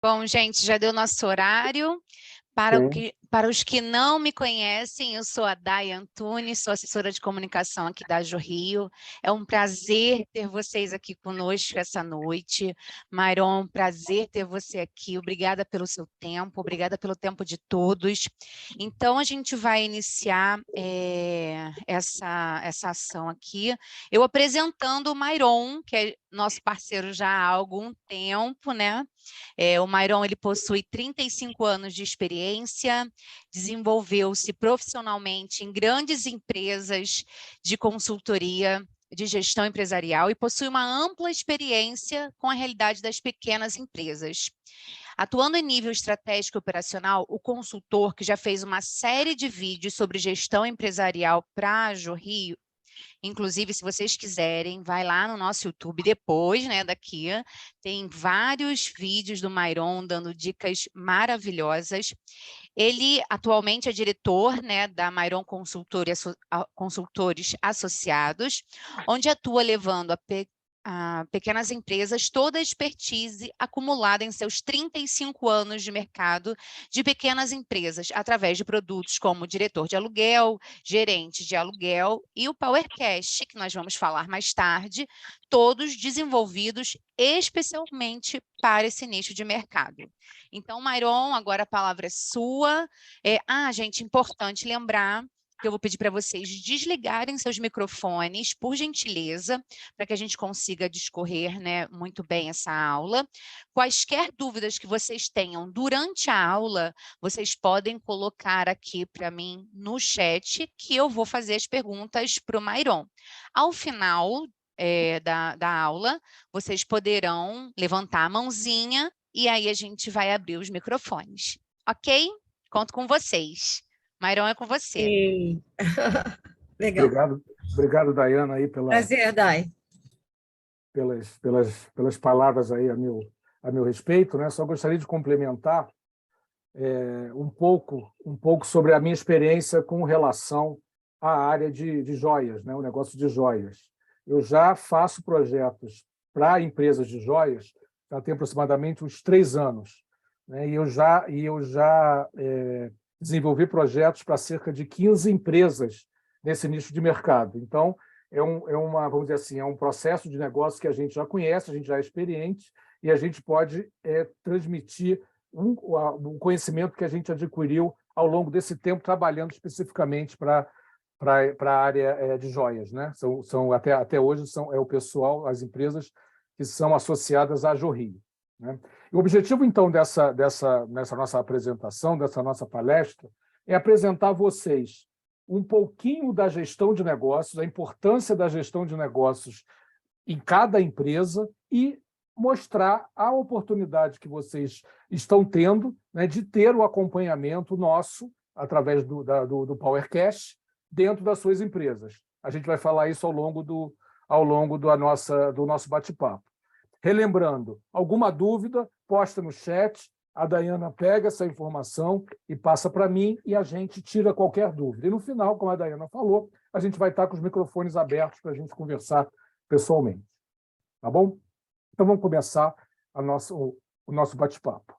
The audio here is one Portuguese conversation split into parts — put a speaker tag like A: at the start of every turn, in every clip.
A: Bom, gente, já deu nosso horário.
B: Sim.
A: Para os que não me conhecem, eu sou a Day Antunes, sou assessora de comunicação aqui da Ajo Rio. É um prazer ter vocês aqui conosco essa noite. Myron, prazer ter você aqui. Obrigada pelo seu tempo, obrigada pelo tempo de todos. Então, a gente vai iniciar essa ação aqui. Eu apresentando o Myron, que é nosso parceiro já há algum tempo, né? O Myron, ele possui 35 anos de experiência, desenvolveu-se profissionalmente em grandes empresas de consultoria, de gestão empresarial e possui uma ampla experiência com a realidade das pequenas empresas. Atuando em nível estratégico e operacional, o consultor, que já fez uma série de vídeos sobre gestão empresarial para a Ajo Rio, inclusive, se vocês quiserem, vai lá no nosso YouTube depois, né, daqui, tem vários vídeos do Myron dando dicas maravilhosas. Ele atualmente é diretor, né, da Myron Consultores Associados, onde atua levando a pequenas empresas toda a expertise acumulada em seus 35 anos de mercado de pequenas empresas, através de produtos como diretor de aluguel, gerente de aluguel e o PowerCash, que nós vamos falar mais tarde, todos desenvolvidos especialmente para esse nicho de mercado. Então, Myron, agora a palavra é sua. Gente, importante lembrar que eu vou pedir para vocês desligarem seus microfones, por gentileza, para que a gente consiga discorrer, né, muito bem essa aula. Quaisquer dúvidas que vocês tenham durante a aula, vocês podem colocar aqui para mim no chat, que eu vou fazer as perguntas para o Myron. Ao final da aula, vocês poderão levantar a mãozinha e aí a gente vai abrir os microfones. Ok? Conto com vocês. Myron, é com você.
C: Sim. Legal.
B: Obrigado, Dayana, aí
C: Prazer, Day.
B: pelas palavras aí a meu respeito, né? Só gostaria de complementar um pouco sobre a minha experiência com relação à área de joias, né? O negócio de joias. Eu já faço projetos para empresas de joias, já tem aproximadamente uns 3 anos, né? E eu já desenvolvi projetos para cerca de 15 empresas nesse nicho de mercado. Então, vamos dizer assim, é um processo de negócio que a gente já conhece, a gente já é experiente, e a gente pode transmitir um conhecimento que a gente adquiriu ao longo desse tempo, trabalhando especificamente para a área de joias, né? Até hoje é o pessoal, as empresas que são associadas à Ajo Rio, né? O objetivo, então, nessa nossa apresentação, dessa nossa palestra, é apresentar a vocês um pouquinho da gestão de negócios, a importância da gestão de negócios em cada empresa e mostrar a oportunidade que vocês estão tendo, né, de ter o acompanhamento nosso, através do PowerCash, dentro das suas empresas. A gente vai falar isso ao longo do nosso bate-papo. Relembrando, alguma dúvida, posta no chat, a Dayana pega essa informação e passa para mim e a gente tira qualquer dúvida. E no final, como a Dayana falou, a gente vai estar com os microfones abertos para a gente conversar pessoalmente. Tá bom? Então vamos começar o nosso bate-papo.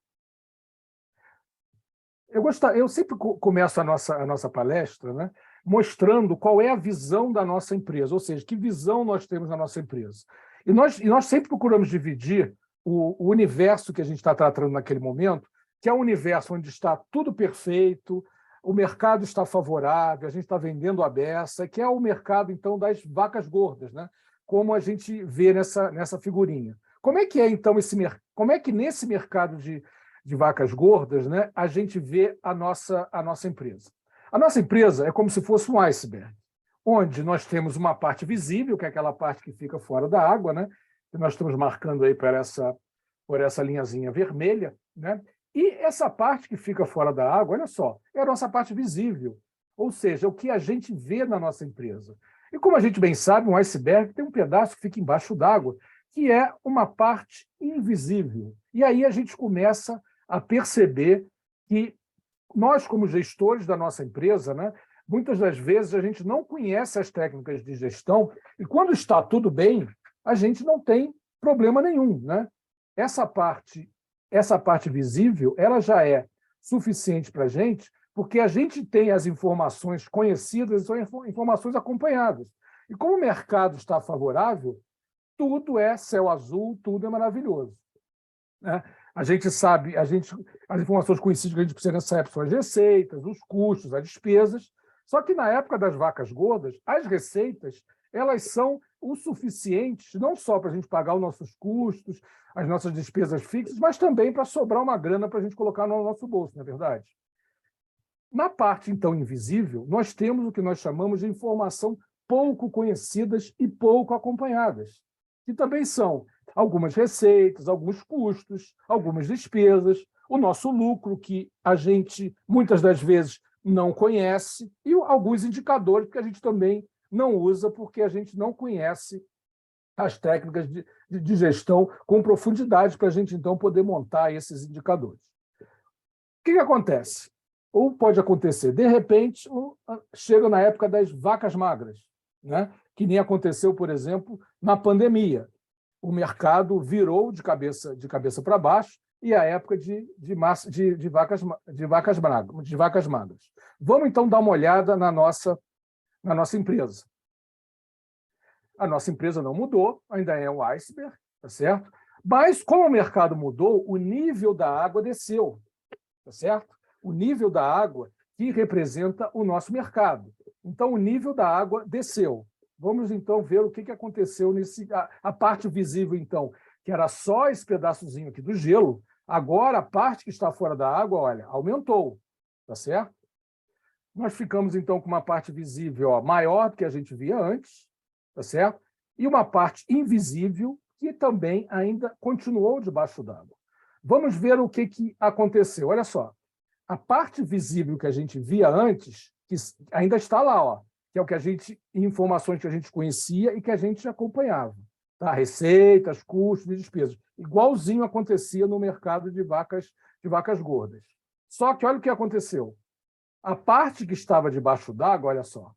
B: Eu sempre começo a nossa palestra, né, mostrando qual é a visão da nossa empresa, ou seja, que visão nós temos na nossa empresa. E nós sempre procuramos dividir o universo que a gente está tratando naquele momento, que é um universo onde está tudo perfeito, o mercado está favorável, a gente está vendendo a beça, que é o mercado, então, das vacas gordas, né? Como a gente vê nessa figurinha. Como é que é, então, como é que nesse mercado de vacas gordas, né, a gente vê a nossa empresa? A nossa empresa é como se fosse um iceberg, onde nós temos uma parte visível, que é aquela parte que fica fora da água, né, que nós estamos marcando aí por essa linhazinha vermelha, né? E essa parte que fica fora da água, olha só, é a nossa parte visível, ou seja, o que a gente vê na nossa empresa. E como a gente bem sabe, um iceberg tem um pedaço que fica embaixo d'água, que é uma parte invisível. E aí a gente começa a perceber que nós, como gestores da nossa empresa, né, muitas das vezes a gente não conhece as técnicas de gestão e quando está tudo bem, a gente não tem problema nenhum, né? Essa parte essa parte visível, ela já é suficiente para a gente, porque a gente tem as informações conhecidas, são informações acompanhadas. E como o mercado está favorável, tudo é céu azul, tudo é maravilhoso, né? A gente sabe, as informações conhecidas que a gente precisa nessa época são as receitas, os custos, as despesas. Só que na época das vacas gordas, as receitas elas são o suficientes, não só para a gente pagar os nossos custos, as nossas despesas fixas, mas também para sobrar uma grana para a gente colocar no nosso bolso, não é verdade? Na parte, então, invisível, nós temos o que nós chamamos de informação pouco conhecidas e pouco acompanhadas, que também são algumas receitas, alguns custos, algumas despesas, o nosso lucro, que a gente, muitas das vezes, não conhece, e alguns indicadores que a gente também não usa, porque a gente não conhece as técnicas de gestão com profundidade para a gente, então, poder montar esses indicadores. O que acontece? Ou pode acontecer, de repente, chega na época das vacas magras, né? Que nem aconteceu, por exemplo, na pandemia. O mercado virou de cabeça para baixo e a época de vacas magras. Vamos, então, dar uma olhada na nossa empresa. A nossa empresa não mudou, ainda é um iceberg, tá certo? Mas, como o mercado mudou, o nível da água desceu, tá certo? O nível da água que representa o nosso mercado. Então, o nível da água desceu. Vamos, então, ver o que aconteceu a parte visível, então, que era só esse pedaçozinho aqui do gelo, agora a parte que está fora da água, olha, aumentou, tá certo? Nós ficamos, então, com uma parte visível, ó, maior do que a gente via antes, tá certo? E uma parte invisível que também ainda continuou debaixo d'água. Vamos ver o que aconteceu. Olha só, a parte visível que a gente via antes, que ainda está lá, ó, que é o que informações que a gente conhecia e que a gente acompanhava. Tá? Receitas, custos e despesas. Igualzinho acontecia no mercado de vacas gordas. Só que olha o que aconteceu. A parte que estava debaixo d'água, olha só,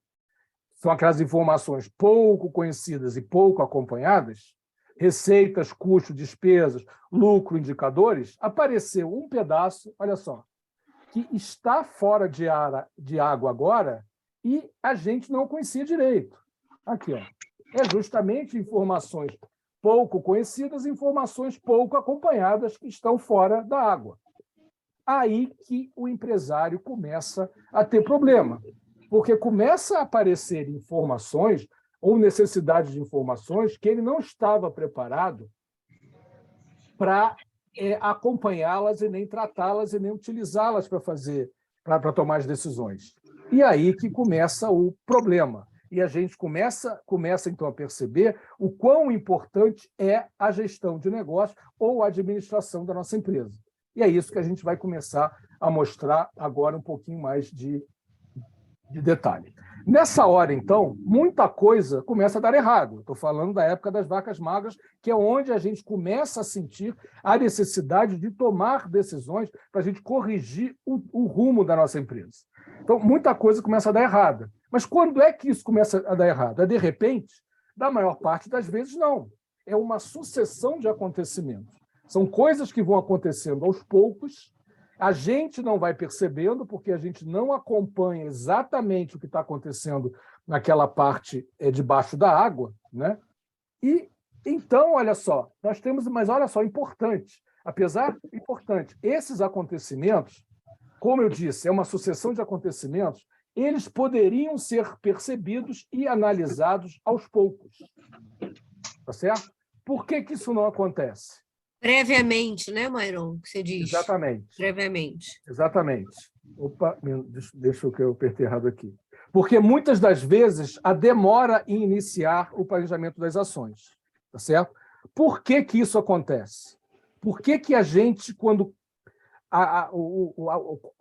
B: são aquelas informações pouco conhecidas e pouco acompanhadas, receitas, custos, despesas, lucro, indicadores, apareceu um pedaço, olha só, que está fora de água agora e a gente não conhecia direito. Aqui, ó. É justamente informações pouco conhecidas, informações pouco acompanhadas que estão fora da água. Aí que o empresário começa a ter problema, porque começa a aparecer informações ou necessidade de informações que ele não estava preparado para acompanhá-las e nem tratá-las e nem utilizá-las para tomar as decisões. E aí que começa o problema. E a gente começa então, a perceber o quão importante é a gestão de negócio ou a administração da nossa empresa. E é isso que a gente vai começar a mostrar agora um pouquinho mais de detalhe. Nessa hora, então, muita coisa começa a dar errado. Estou falando da época das vacas magras, que é onde a gente começa a sentir a necessidade de tomar decisões para a gente corrigir o rumo da nossa empresa. Então, muita coisa começa a dar errada. Mas quando é que isso começa a dar errado? É de repente? Da maior parte das vezes, não. É uma sucessão de acontecimentos. São coisas que vão acontecendo aos poucos, a gente não vai percebendo, porque a gente não acompanha exatamente o que está acontecendo naquela parte debaixo da água, né? E, então, olha só, nós temos, mas olha só, importante, esses acontecimentos, como eu disse, é uma sucessão de acontecimentos, eles poderiam ser percebidos e analisados aos poucos, tá certo? Por que isso não acontece?
C: Previamente, né, Myron, que você diz?
B: Exatamente.
C: Previamente.
B: Exatamente. Opa, deixa eu que eu apertei errado aqui. Porque muitas das vezes a demora em iniciar o planejamento das ações, tá certo? Por que isso acontece? Por que a gente, quando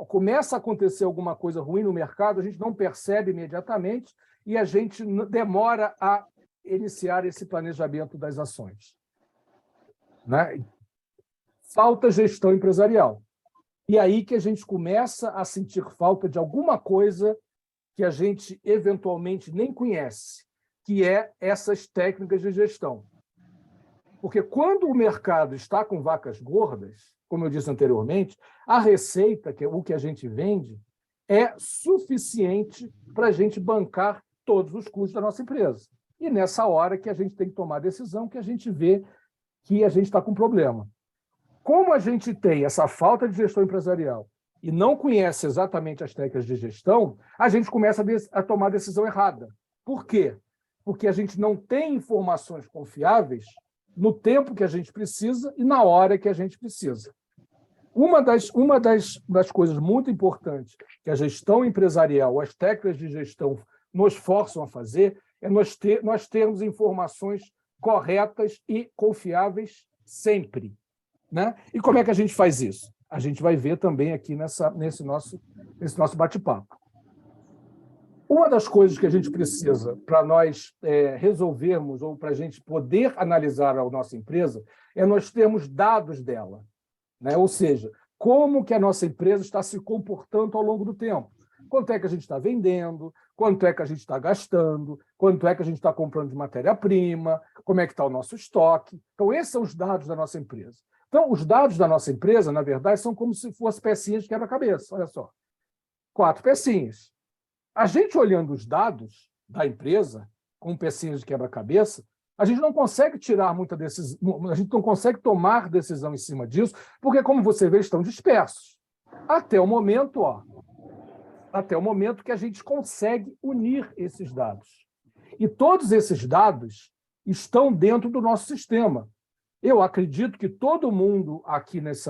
B: começa a acontecer alguma coisa ruim no mercado, a gente não percebe imediatamente e a gente demora a iniciar esse planejamento das ações? Né? Falta gestão empresarial. E aí que a gente começa a sentir falta de alguma coisa que a gente eventualmente nem conhece, que é essas técnicas de gestão. Porque quando o mercado está com vacas gordas, como eu disse anteriormente, a receita, que é o que a gente vende, é suficiente para a gente bancar todos os custos da nossa empresa. E nessa hora que a gente tem que tomar a decisão, que a gente vê que a gente está com problema. Como a gente tem essa falta de gestão empresarial e não conhece exatamente as técnicas de gestão, a gente começa a tomar a decisão errada. Por quê? Porque a gente não tem informações confiáveis no tempo que a gente precisa e na hora que a gente precisa. Uma das coisas muito importantes que a gestão empresarial, as técnicas de gestão nos forçam a fazer, é nós termos informações corretas e confiáveis sempre. Né? E como é que a gente faz isso? A gente vai ver também aqui nesse nosso bate-papo. Uma das coisas que a gente precisa para nós resolvermos ou para a gente poder analisar a nossa empresa é nós termos dados dela. Né? Ou seja, como que a nossa empresa está se comportando ao longo do tempo. Quanto é que a gente está vendendo, quanto é que a gente está gastando, quanto é que a gente está comprando de matéria-prima, como é que está o nosso estoque. Então, esses são os dados da nossa empresa. Então, os dados da nossa empresa, na verdade, são como se fossem pecinhas de quebra-cabeça. Olha só, 4 pecinhas. A gente olhando os dados da empresa, com pecinhas de quebra-cabeça, a gente não consegue tirar muita decisão, a gente não consegue tomar decisão em cima disso, porque, como você vê, estão dispersos. Até o momento que a gente consegue unir esses dados. E todos esses dados estão dentro do nosso sistema. Eu acredito que todo mundo aqui nesse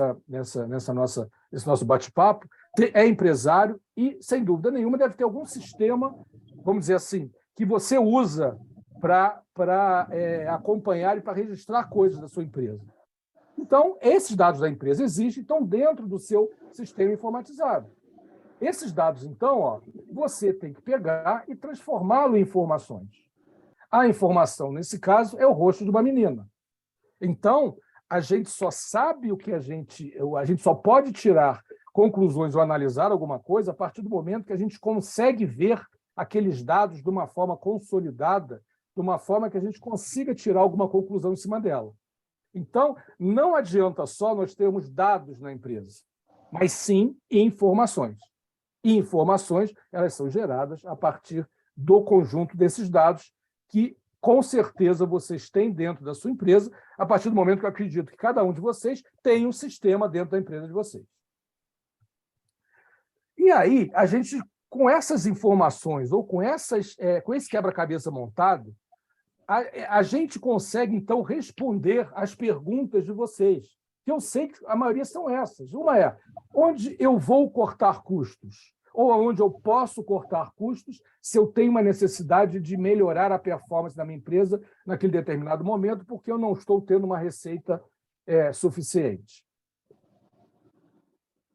B: nosso bate-papo é empresário e, sem dúvida nenhuma, deve ter algum sistema, vamos dizer assim, que você usa para acompanhar e para registrar coisas da sua empresa. Então, esses dados da empresa existem, estão dentro do seu sistema informatizado. Esses dados, então, você tem que pegar e transformá-lo em informações. A informação, nesse caso, é o rosto de uma menina. Então, a gente só sabe o que a gente só pode tirar conclusões ou analisar alguma coisa a partir do momento que a gente consegue ver aqueles dados de uma forma consolidada, de uma forma que a gente consiga tirar alguma conclusão em cima dela. Então, não adianta só nós termos dados na empresa, mas sim informações. E informações, elas são geradas a partir do conjunto desses dados que, com certeza, vocês têm dentro da sua empresa, a partir do momento que eu acredito que cada um de vocês tem um sistema dentro da empresa de vocês. E aí, a gente, com essas informações ou com esse quebra-cabeça montado, a gente consegue, então, responder às perguntas de vocês, que eu sei que a maioria são essas. Uma é, onde eu vou cortar custos? Ou onde eu posso cortar custos se eu tenho uma necessidade de melhorar a performance da minha empresa naquele determinado momento, porque eu não estou tendo uma receita suficiente.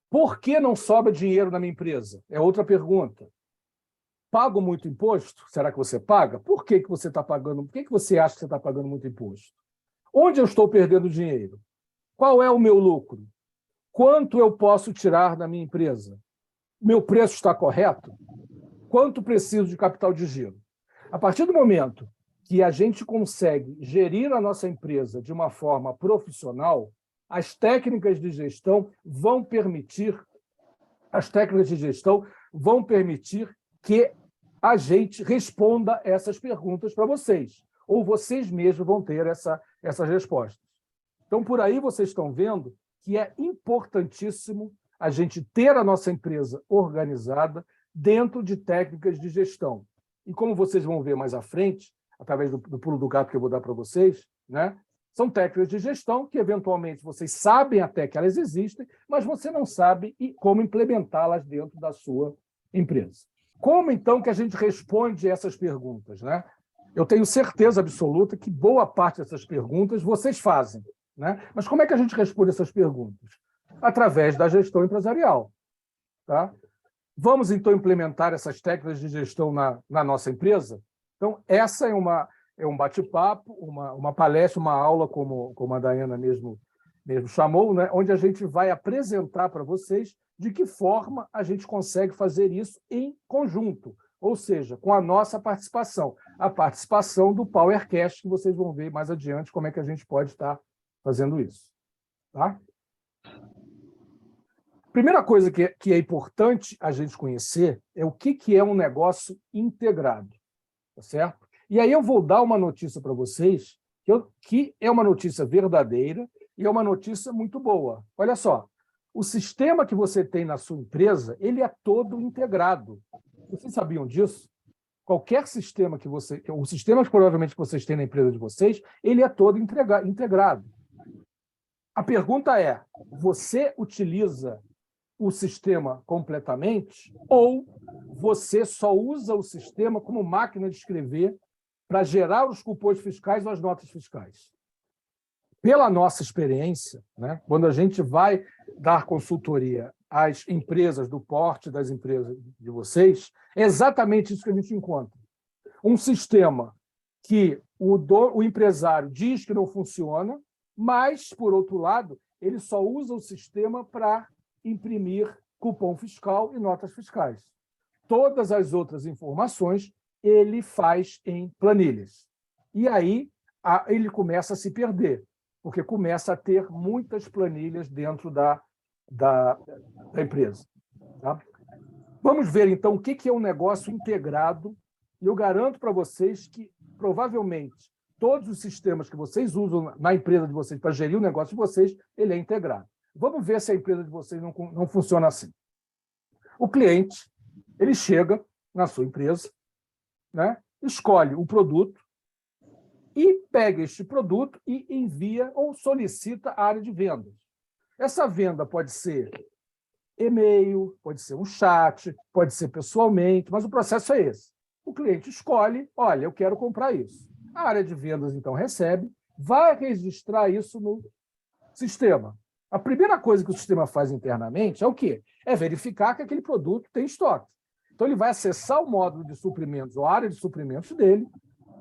B: Por que não sobra dinheiro na minha empresa? É outra pergunta. Pago muito imposto? Será que você paga? Por que você está pagando? Por que você acha que você está pagando muito imposto? Onde eu estou perdendo dinheiro? Qual é o meu lucro? Quanto eu posso tirar da minha empresa? Meu preço está correto? Quanto preciso de capital de giro? A partir do momento que a gente consegue gerir a nossa empresa de uma forma profissional, as técnicas de gestão vão permitir que a gente responda essas perguntas para vocês, ou vocês mesmos vão ter essas respostas. Então, por aí vocês estão vendo que é importantíssimo a gente ter a nossa empresa organizada dentro de técnicas de gestão. E como vocês vão ver mais à frente, através do pulo do gato que eu vou dar para vocês, né, são técnicas de gestão que, eventualmente, vocês sabem até que elas existem, mas você não sabe como implementá-las dentro da sua empresa. Como, então, que a gente responde essas perguntas? Né? Eu tenho certeza absoluta que boa parte dessas perguntas vocês fazem. Né? Mas como é que a gente responde essas perguntas? Através da gestão empresarial. Tá? Vamos, então, implementar essas técnicas de gestão na nossa empresa? Então, essa é um bate-papo, uma palestra, uma aula, como a Daiana mesmo chamou, né? Onde a gente vai apresentar para vocês de que forma a gente consegue fazer isso em conjunto, ou seja, com a nossa participação, a participação do PowerCast, que vocês vão ver mais adiante como é que a gente pode estar fazendo isso. Tá? Primeira coisa que é importante a gente conhecer é o que é um negócio integrado, tá certo? E aí eu vou dar uma notícia para vocês que é uma notícia verdadeira e é uma notícia muito boa. Olha só, o sistema que você tem na sua empresa, ele é todo integrado. Vocês sabiam disso? Qualquer sistema o sistema que provavelmente vocês têm na empresa de vocês, ele é todo integrado. A pergunta é, você utiliza o sistema completamente ou você só usa o sistema como máquina de escrever para gerar os cupons fiscais ou as notas fiscais? Pela nossa experiência, né, quando a gente vai dar consultoria às empresas do porte das empresas de vocês, é exatamente isso que a gente encontra. Um sistema que o empresário diz que não funciona, mas, por outro lado, ele só usa o sistema para imprimir cupom fiscal e notas fiscais. Todas as outras informações ele faz em planilhas. E aí ele começa a se perder, porque começa a ter muitas planilhas dentro da empresa. Tá? Vamos ver, então, o que é um negócio integrado. E eu garanto para vocês que, provavelmente, todos os sistemas que vocês usam na empresa de vocês para gerir o negócio de vocês, ele é integrado. Vamos ver se a empresa de vocês não funciona assim. O cliente, ele chega na sua empresa, né, escolhe o produto e pega este produto e envia ou solicita a área de vendas. Essa venda pode ser e-mail, pode ser um chat, pode ser pessoalmente, mas o processo é esse. O cliente escolhe, olha, eu quero comprar isso. A área de vendas, então, recebe, vai registrar isso no sistema. A primeira coisa que o sistema faz internamente é o quê? É verificar que aquele produto tem estoque. Então, ele vai acessar o módulo de suprimentos, ou a área de suprimentos dele,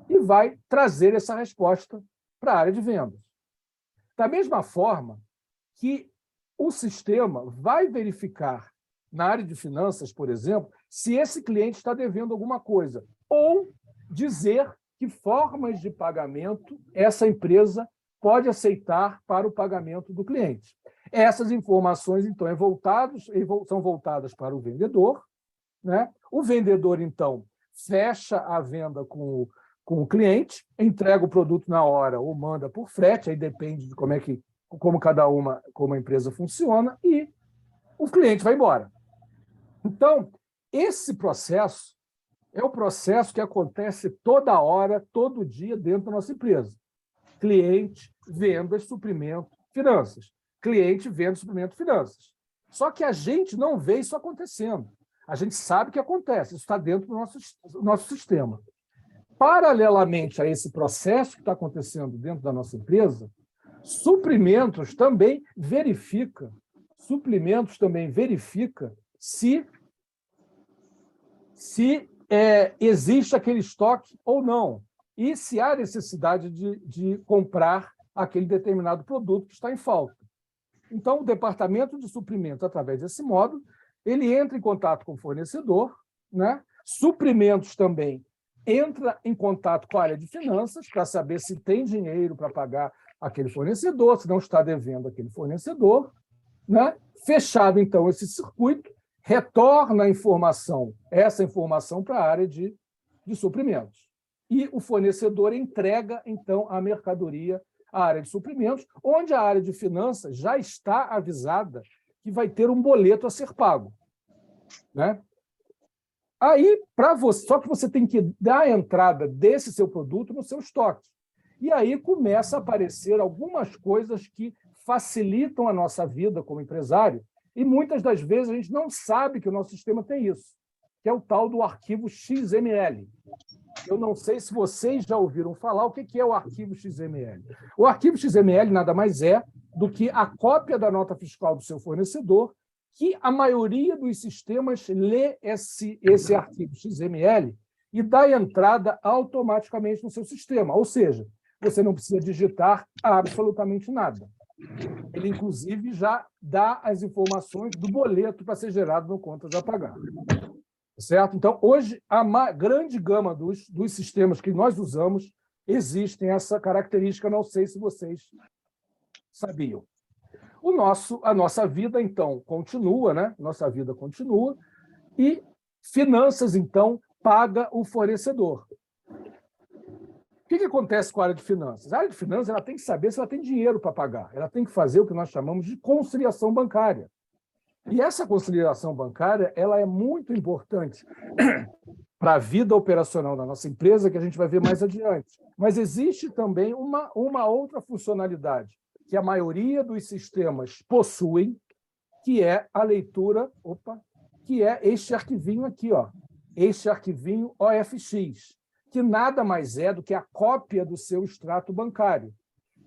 B: e vai trazer essa resposta para a área de vendas. Da mesma forma que o sistema vai verificar, na área de finanças, por exemplo, se esse cliente está devendo alguma coisa, ou dizer que formas de pagamento essa empresa pode aceitar para o pagamento do cliente. Essas informações, então, são voltadas para o vendedor, né? O vendedor, então, fecha a venda com o cliente, entrega o produto na hora ou manda por frete, aí depende de como a empresa funciona, e o cliente vai embora. Então, esse processo é o processo que acontece toda hora, todo dia dentro da nossa empresa. Cliente, vendas, suprimento, finanças. Cliente, venda, suprimento, finanças. Só que a gente não vê isso acontecendo. A gente sabe que acontece, isso está dentro do nosso sistema. Paralelamente a esse processo que está acontecendo dentro da nossa empresa, suprimentos também verifica se existe aquele estoque ou não, e se há necessidade de comprar aquele determinado produto que está em falta. Então, o departamento de suprimentos, através desse módulo, ele entra em contato com o fornecedor, né? Suprimentos também entra em contato com a área de finanças para saber se tem dinheiro para pagar aquele fornecedor, se não está devendo aquele fornecedor, né? Fechado, então, esse circuito, retorna essa informação para a área de suprimentos. E o fornecedor entrega, então, a mercadoria à área de suprimentos, onde a área de finanças já está avisada que vai ter um boleto a ser pago, né? Aí, só que você tem que dar a entrada desse seu produto no seu estoque. E aí começa a aparecer algumas coisas que facilitam a nossa vida como empresário, e muitas das vezes a gente não sabe que o nosso sistema tem isso, que é o tal do arquivo XML. Eu não sei se vocês já ouviram falar o que é o arquivo XML. O arquivo XML nada mais é do que a cópia da nota fiscal do seu fornecedor, que a maioria dos sistemas lê esse arquivo XML e dá entrada automaticamente no seu sistema. Ou seja, você não precisa digitar absolutamente nada. Ele, inclusive, já dá as informações do boleto para ser gerado no contas a pagar. Certo? Então, hoje, a grande gama dos sistemas que nós usamos existem essa característica, não sei se vocês sabiam. A nossa vida, então, continua, né? Nossa vida continua, e finanças, então, paga o fornecedor. O que acontece com a área de finanças? A área de finanças ela tem que saber se ela tem dinheiro para pagar. Ela tem que fazer o que nós chamamos de conciliação bancária. E essa conciliação bancária ela é muito importante para a vida operacional da nossa empresa, que a gente vai ver mais adiante. Mas existe também uma outra funcionalidade que a maioria dos sistemas possuem, que é a leitura, que é este arquivinho aqui, este arquivinho OFX, que nada mais é do que a cópia do seu extrato bancário,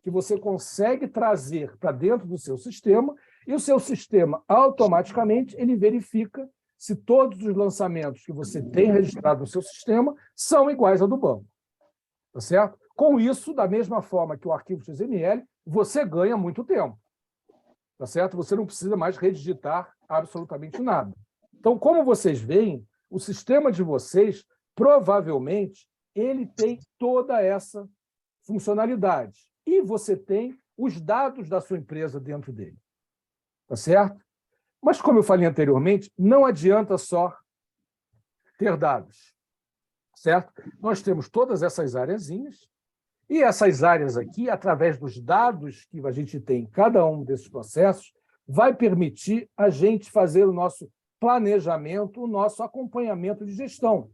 B: que você consegue trazer para dentro do seu sistema, e o seu sistema, automaticamente, ele verifica se todos os lançamentos que você tem registrado no seu sistema são iguais ao do banco. Tá certo? Com isso, da mesma forma que o arquivo XML, você ganha muito tempo. Tá certo? Você não precisa mais redigitar absolutamente nada. Então, como vocês veem, o sistema de vocês, provavelmente, ele tem toda essa funcionalidade. E você tem os dados da sua empresa dentro dele. Tá certo? Mas, como eu falei anteriormente, não adianta só ter dados. Certo? Nós temos todas essas areazinhas, e essas áreas aqui, através dos dados que a gente tem em cada um desses processos, vai permitir a gente fazer o nosso planejamento, o nosso acompanhamento de gestão.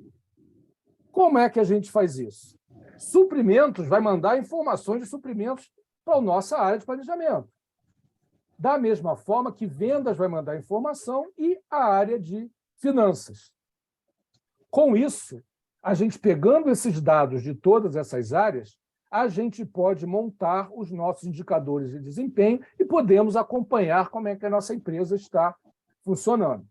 B: Como é que a gente faz isso? Suprimentos vai mandar informações de suprimentos para a nossa área de planejamento. Da mesma forma que vendas vai mandar informação e a área de finanças. Com isso, a gente pegando esses dados de todas essas áreas, a gente pode montar os nossos indicadores de desempenho e podemos acompanhar como é que a nossa empresa está funcionando.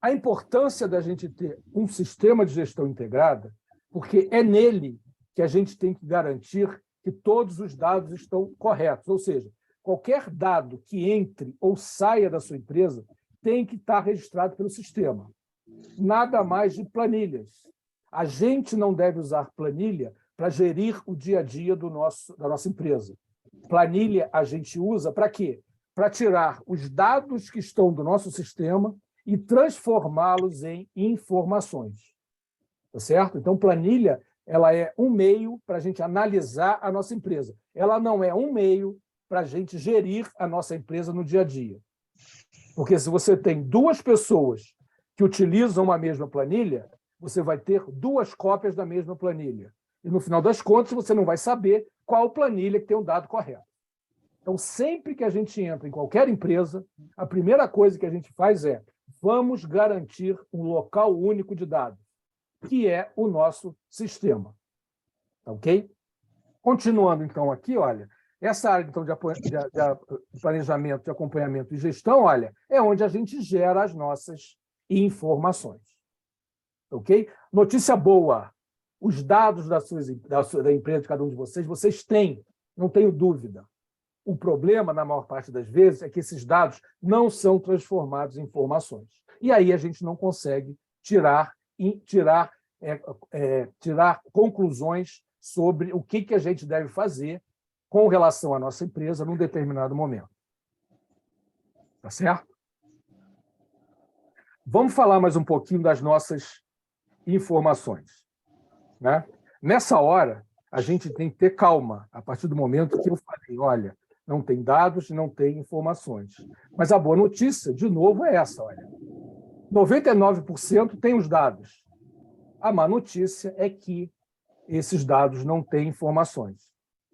B: A importância da gente ter um sistema de gestão integrada, porque é nele que a gente tem que garantir que todos os dados estão corretos, ou seja, qualquer dado que entre ou saia da sua empresa tem que estar registrado pelo sistema. Nada mais de planilhas. A gente não deve usar planilha para gerir o dia a dia da nossa empresa. Planilha a gente usa para quê? Para tirar os dados que estão do nosso sistema e transformá-los em informações. Tá certo? Então, planilha ela é um meio para a gente analisar a nossa empresa. Ela não é um meio para a gente gerir a nossa empresa no dia a dia. Porque se você tem duas pessoas que utilizam uma mesma planilha, você vai ter duas cópias da mesma planilha. E, no final das contas, você não vai saber qual planilha que tem o dado correto. Então, sempre que a gente entra em qualquer empresa, a primeira coisa que a gente faz é vamos garantir um local único de dados, que é o nosso sistema. Ok? Continuando, então, aqui, olha, essa área então, de planejamento, de acompanhamento e gestão, olha, é onde a gente gera as nossas informações. Ok? Notícia boa. Os dados da empresa de cada um de vocês têm, não tenho dúvida. O problema, na maior parte das vezes, é que esses dados não são transformados em informações. E aí a gente não consegue tirar conclusões sobre o que a gente deve fazer com relação à nossa empresa num determinado momento. Tá certo? Vamos falar mais um pouquinho das nossas informações. Né? Nessa hora, a gente tem que ter calma, a partir do momento que eu falei, olha, não tem dados, não tem informações. Mas a boa notícia, de novo, é essa, olha. 99% tem os dados. A má notícia é que esses dados não têm informações.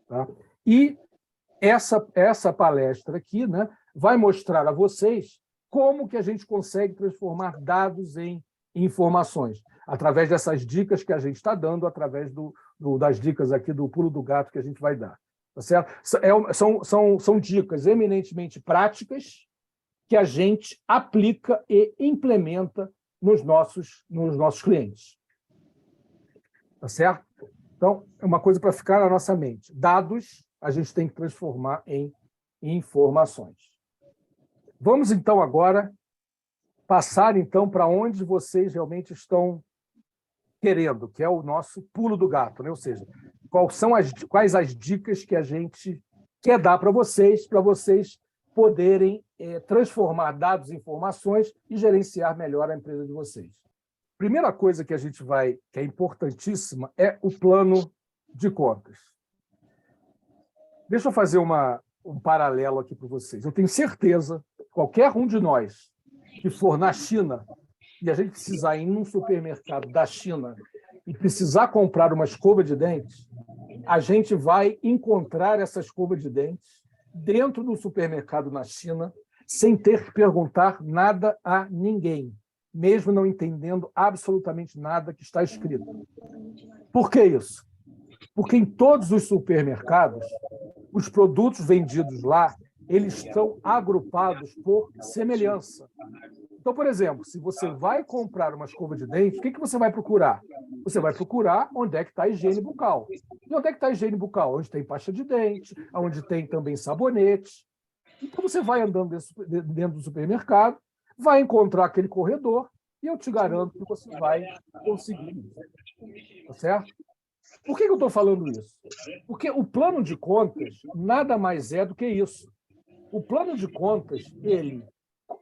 B: Tá? E essa palestra aqui, né, vai mostrar a vocês como que a gente consegue transformar dados em informações, através dessas dicas que a gente está dando, através das dicas aqui do pulo do gato que a gente vai dar. Tá certo? São dicas eminentemente práticas que a gente aplica e implementa nos nossos clientes. Tá certo? Então, é uma coisa para ficar na nossa mente. Dados a gente tem que transformar em informações. Vamos, então, agora passar então para onde vocês realmente estão querendo, que é o nosso pulo do gato, né? Ou seja, quais as dicas que a gente quer dar para vocês poderem transformar dados em informações e gerenciar melhor a empresa de vocês. Primeira coisa que a gente que é importantíssima, é o plano de contas. Deixa eu fazer um paralelo aqui para vocês. Eu tenho certeza, qualquer um de nós que for na China e a gente precisar ir num supermercado da China e precisar comprar uma escova de dentes, a gente vai encontrar essa escova de dentes dentro do supermercado na China, sem ter que perguntar nada a ninguém, mesmo não entendendo absolutamente nada que está escrito. Por que isso? Porque em todos os supermercados, os produtos vendidos lá, eles estão agrupados por semelhança. Então, por exemplo, se você vai comprar uma escova de dente, o que você vai procurar? Você vai procurar onde é que está a higiene bucal. E onde é que está a higiene bucal? Onde tem pasta de dente, onde tem também sabonete. Então, você vai andando dentro do supermercado, vai encontrar aquele corredor e eu te garanto que você vai conseguir isso. Tá certo? Por que eu estou falando isso? Porque o plano de contas nada mais é do que isso. O plano de contas,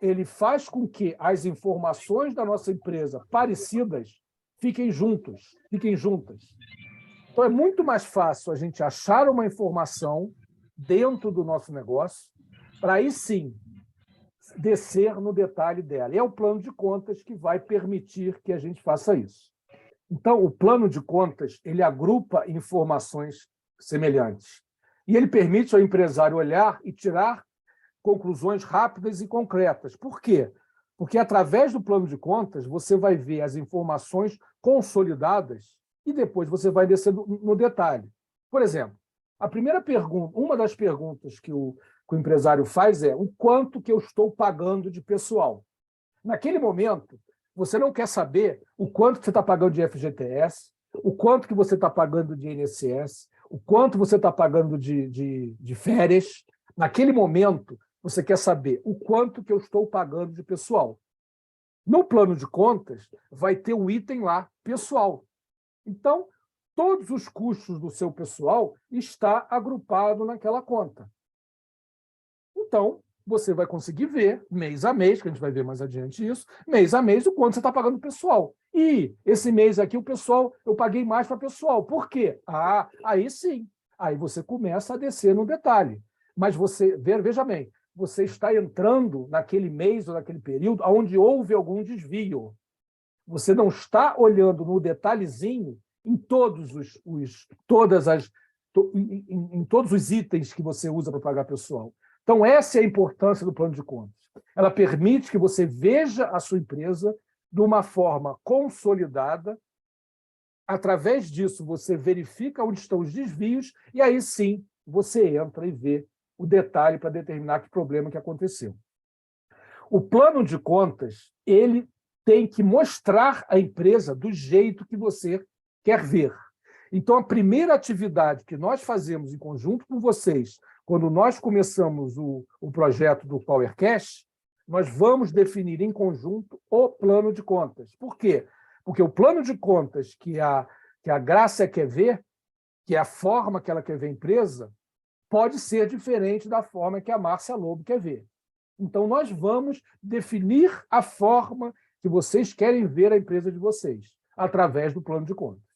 B: ele faz com que as informações da nossa empresa parecidas fiquem juntas. Então, é muito mais fácil a gente achar uma informação dentro do nosso negócio para aí sim descer no detalhe dela. E é o plano de contas que vai permitir que a gente faça isso. Então, o plano de contas, ele agrupa informações semelhantes. E ele permite ao empresário olhar e tirar conclusões rápidas e concretas. Por quê? Porque, através do plano de contas, você vai ver as informações consolidadas e depois você vai descer no detalhe. Por exemplo, uma das perguntas que o empresário faz é o quanto que eu estou pagando de pessoal. Naquele momento, você não quer saber o quanto que você está pagando de FGTS, o quanto que você está pagando de INSS, o quanto você está pagando de férias. Naquele momento, você quer saber o quanto que eu estou pagando de pessoal. No plano de contas, vai ter um item lá, pessoal. Então, todos os custos do seu pessoal está agrupado naquela conta. Então, você vai conseguir ver, mês a mês, que a gente vai ver mais adiante isso, mês a mês, o quanto você está pagando pessoal. E esse mês aqui, o pessoal, eu paguei mais para pessoal. Por quê? Aí sim. Aí você começa a descer no detalhe. Mas veja bem, você está entrando naquele mês ou naquele período onde houve algum desvio. Você não está olhando no detalhezinho em todos os itens que você usa para pagar pessoal. Então, essa é a importância do plano de contas. Ela permite que você veja a sua empresa de uma forma consolidada. Através disso, você verifica onde estão os desvios e aí sim você entra e vê o detalhe para determinar que problema que aconteceu. O plano de contas, ele tem que mostrar a empresa do jeito que você quer ver. Então, a primeira atividade que nós fazemos em conjunto com vocês, quando nós começamos o projeto do PowerCash, nós vamos definir em conjunto o plano de contas. Por quê? Porque o plano de contas que a Grácia quer ver, que é a forma que ela quer ver a empresa, pode ser diferente da forma que a Márcia Lobo quer ver. Então, nós vamos definir a forma que vocês querem ver a empresa de vocês, através do plano de contas.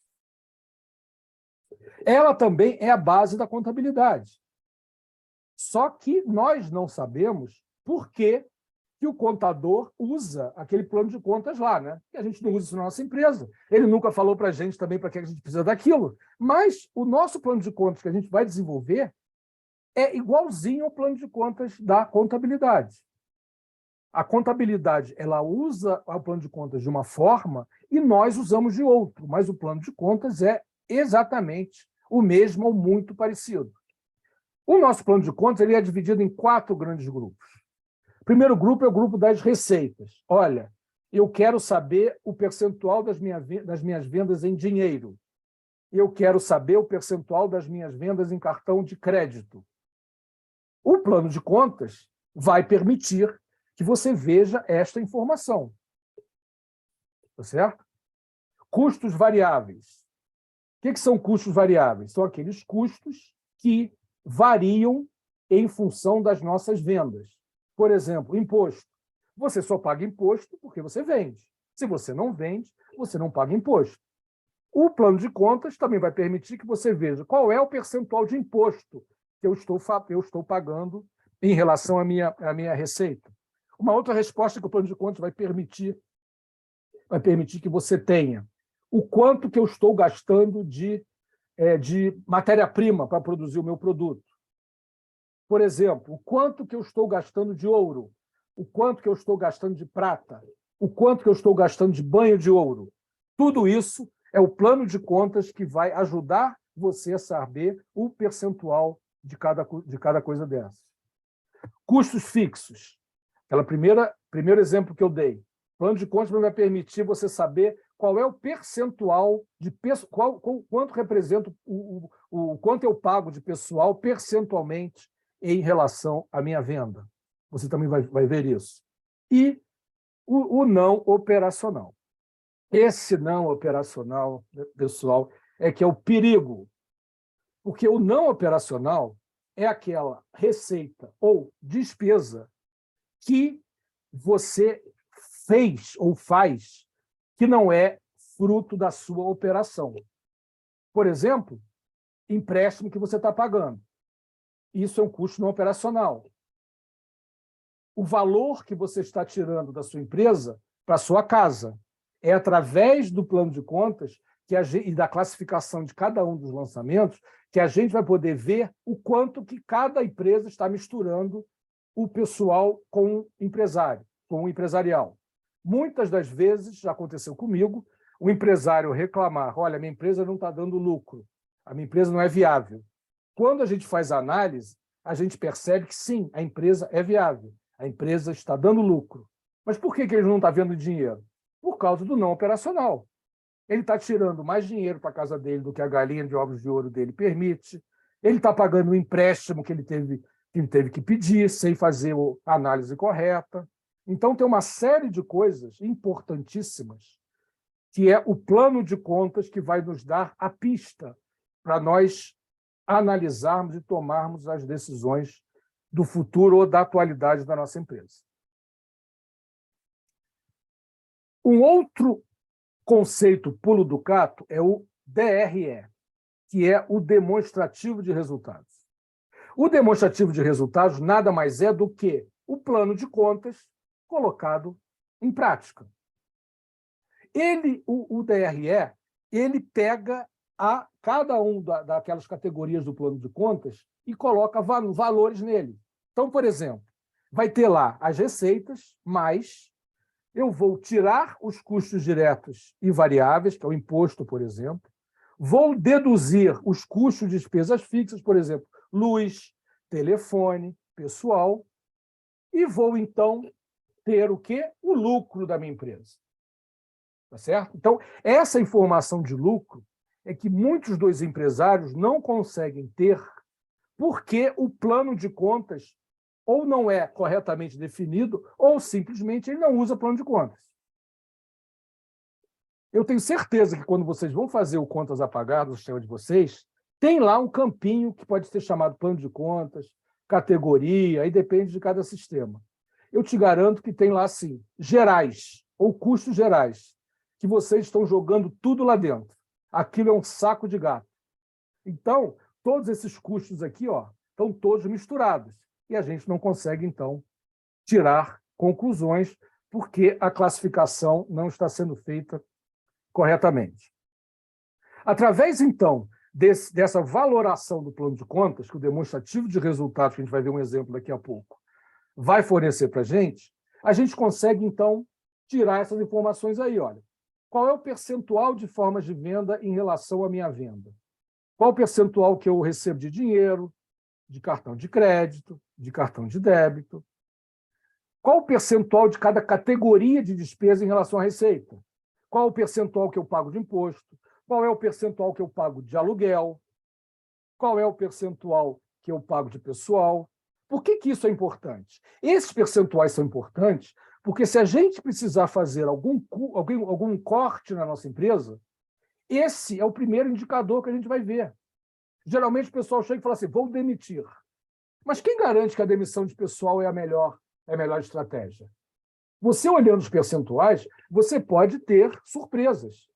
B: Ela também é a base da contabilidade. Só que nós não sabemos por que o contador usa aquele plano de contas lá, né? E a gente não usa isso na nossa empresa. Ele nunca falou para a gente também para que a gente precisa daquilo. Mas o nosso plano de contas que a gente vai desenvolver é igualzinho ao plano de contas da contabilidade. A contabilidade, ela usa o plano de contas de uma forma e nós usamos de outro, mas o plano de contas é exatamente o mesmo ou muito parecido. O nosso plano de contas ele é dividido em 4 grandes grupos. O primeiro grupo é o grupo das receitas. Olha, eu quero saber o percentual das minhas vendas em dinheiro. Eu quero saber o percentual das minhas vendas em cartão de crédito. O plano de contas vai permitir que você veja esta informação. Tá certo? Custos variáveis. O que são custos variáveis? São aqueles custos que variam em função das nossas vendas. Por exemplo, imposto. Você só paga imposto porque você vende. Se você não vende, você não paga imposto. O plano de contas também vai permitir que você veja qual é o percentual de imposto que eu estou pagando em relação à minha receita. Uma outra resposta que o plano de contas vai permitir que você tenha o quanto que eu estou gastando de matéria-prima para produzir o meu produto. Por exemplo, o quanto que eu estou gastando de ouro, o quanto que eu estou gastando de prata, o quanto que eu estou gastando de banho de ouro. Tudo isso é o plano de contas que vai ajudar você a saber o percentual de cada coisa dessas. Custos fixos. Primeiro exemplo que eu dei. O plano de contas vai permitir você saber qual é o percentual quanto representa o quanto eu pago de pessoal percentualmente em relação à minha venda. Você também vai ver isso. E o não operacional. Esse não operacional, pessoal, é que é o perigo. Porque o não operacional é aquela receita ou despesa que você fez ou faz que não é fruto da sua operação. Por exemplo, empréstimo que você está pagando. Isso é um custo não operacional. O valor que você está tirando da sua empresa para a sua casa é através do plano de contas e da classificação de cada um dos lançamentos que a gente vai poder ver o quanto que cada empresa está misturando o pessoal com o empresário, com o empresarial. Muitas das vezes, já aconteceu comigo, o empresário reclamar, olha, minha empresa não está dando lucro, a minha empresa não é viável. Quando a gente faz a análise, a gente percebe que sim, a empresa é viável, a empresa está dando lucro. Mas por que ele não está vendo dinheiro? Por causa do não operacional. Ele está tirando mais dinheiro para a casa dele do que a galinha de ovos de ouro dele permite, ele está pagando o empréstimo que ele teve que pedir, sem fazer a análise correta. Então, tem uma série de coisas importantíssimas que é o plano de contas que vai nos dar a pista para nós analisarmos e tomarmos as decisões do futuro ou da atualidade da nossa empresa. Um outro conceito pulo do gato é o DRE, que é o demonstrativo de resultados. O demonstrativo de resultados nada mais é do que o plano de contas colocado em prática. O DRE, ele pega cada daquelas categorias do plano de contas e coloca valores nele. Então, por exemplo, vai ter lá as receitas, mais eu vou tirar os custos diretos e variáveis, que é o imposto, por exemplo, vou deduzir os custos de despesas fixas, por exemplo, luz, telefone, pessoal, e vou, então, ter o quê? O lucro da minha empresa. Tá certo? Então, essa informação de lucro é que muitos dos empresários não conseguem ter porque o plano de contas ou não é corretamente definido ou simplesmente ele não usa plano de contas. Eu tenho certeza que quando vocês vão fazer o contas a pagar do sistema de vocês, tem lá um campinho que pode ser chamado plano de contas, categoria, aí depende de cada sistema. Eu te garanto que tem lá, assim, gerais, ou custos gerais, que vocês estão jogando tudo lá dentro. Aquilo é um saco de gato. Então, todos esses custos aqui, estão todos misturados. E a gente não consegue, então, tirar conclusões, porque a classificação não está sendo feita corretamente. Através, então, dessa valoração do plano de contas, que o demonstrativo de resultados, que a gente vai ver um exemplo daqui a pouco, vai fornecer para a gente consegue, então, tirar essas informações aí. Olha, qual é o percentual de formas de venda em relação à minha venda? Qual o percentual que eu recebo de dinheiro, de cartão de crédito, de cartão de débito? Qual o percentual de cada categoria de despesa em relação à receita? Qual o percentual que eu pago de imposto? Qual é o percentual que eu pago de aluguel? Qual é o percentual que eu pago de pessoal? Por que isso é importante? Esses percentuais são importantes porque se a gente precisar fazer algum corte na nossa empresa, esse é o primeiro indicador que a gente vai ver. Geralmente o pessoal chega e fala assim, vou demitir. Mas quem garante que a demissão de pessoal é a melhor estratégia? Você olhando os percentuais, você pode ter surpresas.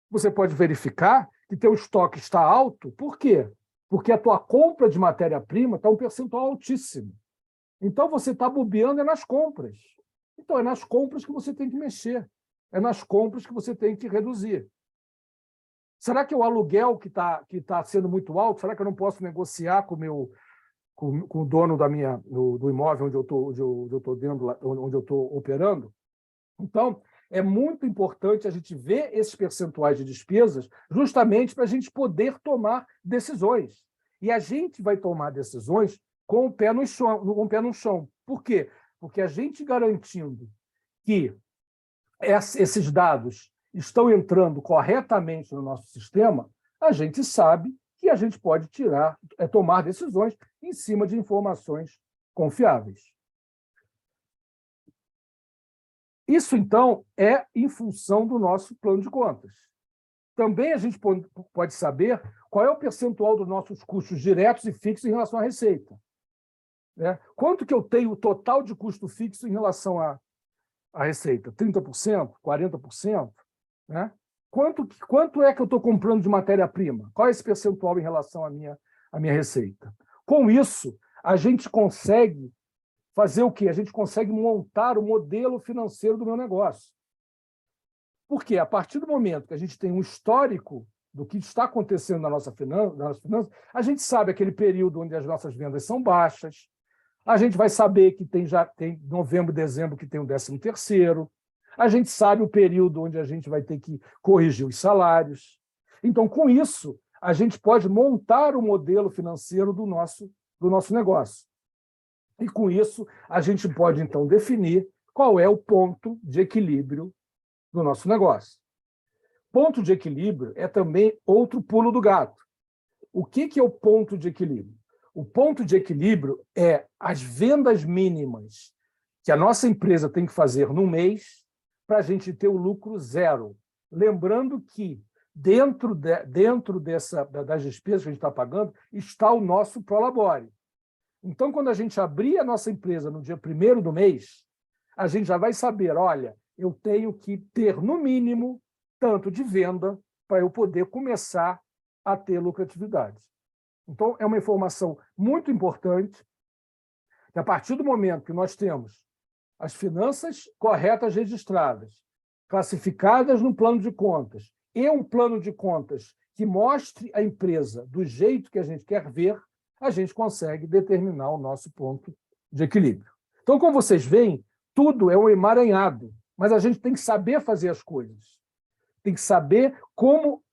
B: Você pode verificar que teu estoque está alto. Por quê? Porque a tua compra de matéria-prima está um percentual altíssimo. Então, você está bobeando nas compras. Então, é nas compras que você tem que mexer. É nas compras que você tem que reduzir. Será que o aluguel que tá sendo muito alto, será que eu não posso negociar com o dono do imóvel onde eu estou operando? Então, é muito importante a gente ver esses percentuais de despesas justamente para a gente poder tomar decisões. E a gente vai tomar decisões com o pé no chão. Por quê? Porque a gente garantindo que esses dados estão entrando corretamente no nosso sistema, a gente sabe que a gente pode tomar decisões em cima de informações confiáveis. Isso, então, é em função do nosso plano de contas. Também a gente pode saber qual é o percentual dos nossos custos diretos e fixos em relação à receita. Né? Quanto que eu tenho total de custo fixo em relação à receita? 30%? 40%? Né? Quanto é que eu estou comprando de matéria-prima? Qual é esse percentual em relação à minha receita? Com isso, a gente consegue fazer o quê? A gente consegue montar o modelo financeiro do meu negócio. Porque a partir do momento que a gente tem um histórico do que está acontecendo na nossa finança, a gente sabe aquele período onde as nossas vendas são baixas, a gente vai saber que já tem novembro, dezembro, que tem o 13º, a gente sabe o período onde a gente vai ter que corrigir os salários. Então, com isso, a gente pode montar o modelo financeiro do nosso negócio. E, com isso, a gente pode, então, definir qual é o ponto de equilíbrio do nosso negócio. Ponto de equilíbrio é também outro pulo do gato. O que é o ponto de equilíbrio? O ponto de equilíbrio é as vendas mínimas que a nossa empresa tem que fazer no mês para a gente ter o lucro zero. Lembrando que dentro das despesas que a gente está pagando está o nosso prolabore. Então, quando a gente abrir a nossa empresa no dia 1º do mês, a gente já vai saber, olha, eu tenho que ter, no mínimo, tanto de venda para eu poder começar a ter lucratividade. Então, é uma informação muito importante que, a partir do momento que nós temos as finanças corretas registradas, classificadas no plano de contas, e um plano de contas que mostre a empresa do jeito que a gente quer ver, a gente consegue determinar o nosso ponto de equilíbrio. Então, como vocês veem, tudo é um emaranhado, mas a gente tem que saber fazer as coisas. Tem que saber como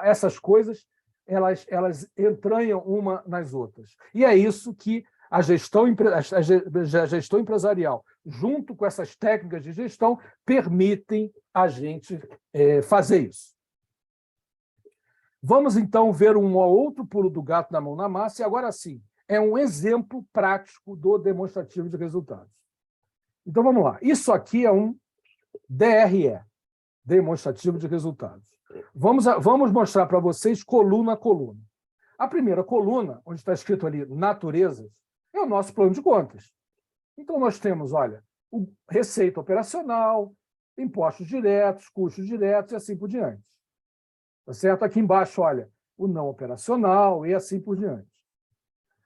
B: essas coisas elas entranham uma nas outras. E é isso que a gestão empresarial, junto com essas técnicas de gestão, permitem a gente fazer isso. Vamos, então, ver um outro pulo do gato da mão na massa, e agora sim, é um exemplo prático do demonstrativo de resultados. Então, vamos lá. Isso aqui é um DRE, demonstrativo de resultados. Vamos mostrar para vocês coluna a coluna. A primeira coluna, onde está escrito ali naturezas, é o nosso plano de contas. Então, nós temos, olha, receita operacional, impostos diretos, custos diretos e assim por diante. Tá certo? Aqui embaixo, olha, o não operacional e assim por diante.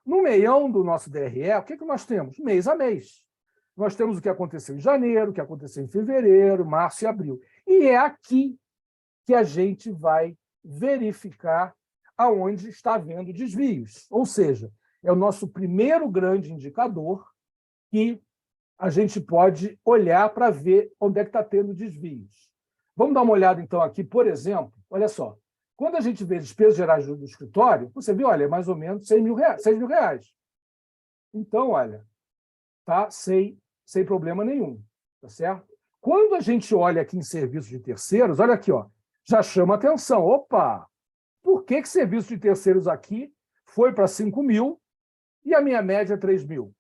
B: No meião do nosso DRE, o que nós temos? Mês a mês. Nós temos o que aconteceu em janeiro, o que aconteceu em fevereiro, março e abril. E é aqui que a gente vai verificar aonde está havendo desvios. Ou seja, é o nosso primeiro grande indicador que a gente pode olhar para ver onde é que está tendo desvios. Vamos dar uma olhada, então, aqui, por exemplo, olha só, quando a gente vê despesas gerais do escritório, você vê, olha, é mais ou menos 6 mil reais. Então, olha, tá sem problema nenhum, tá certo? Quando a gente olha aqui em serviços de terceiros, olha aqui, ó, já chama atenção. Opa! Por que serviço de terceiros aqui foi para 5 mil e a minha média é 3 mil?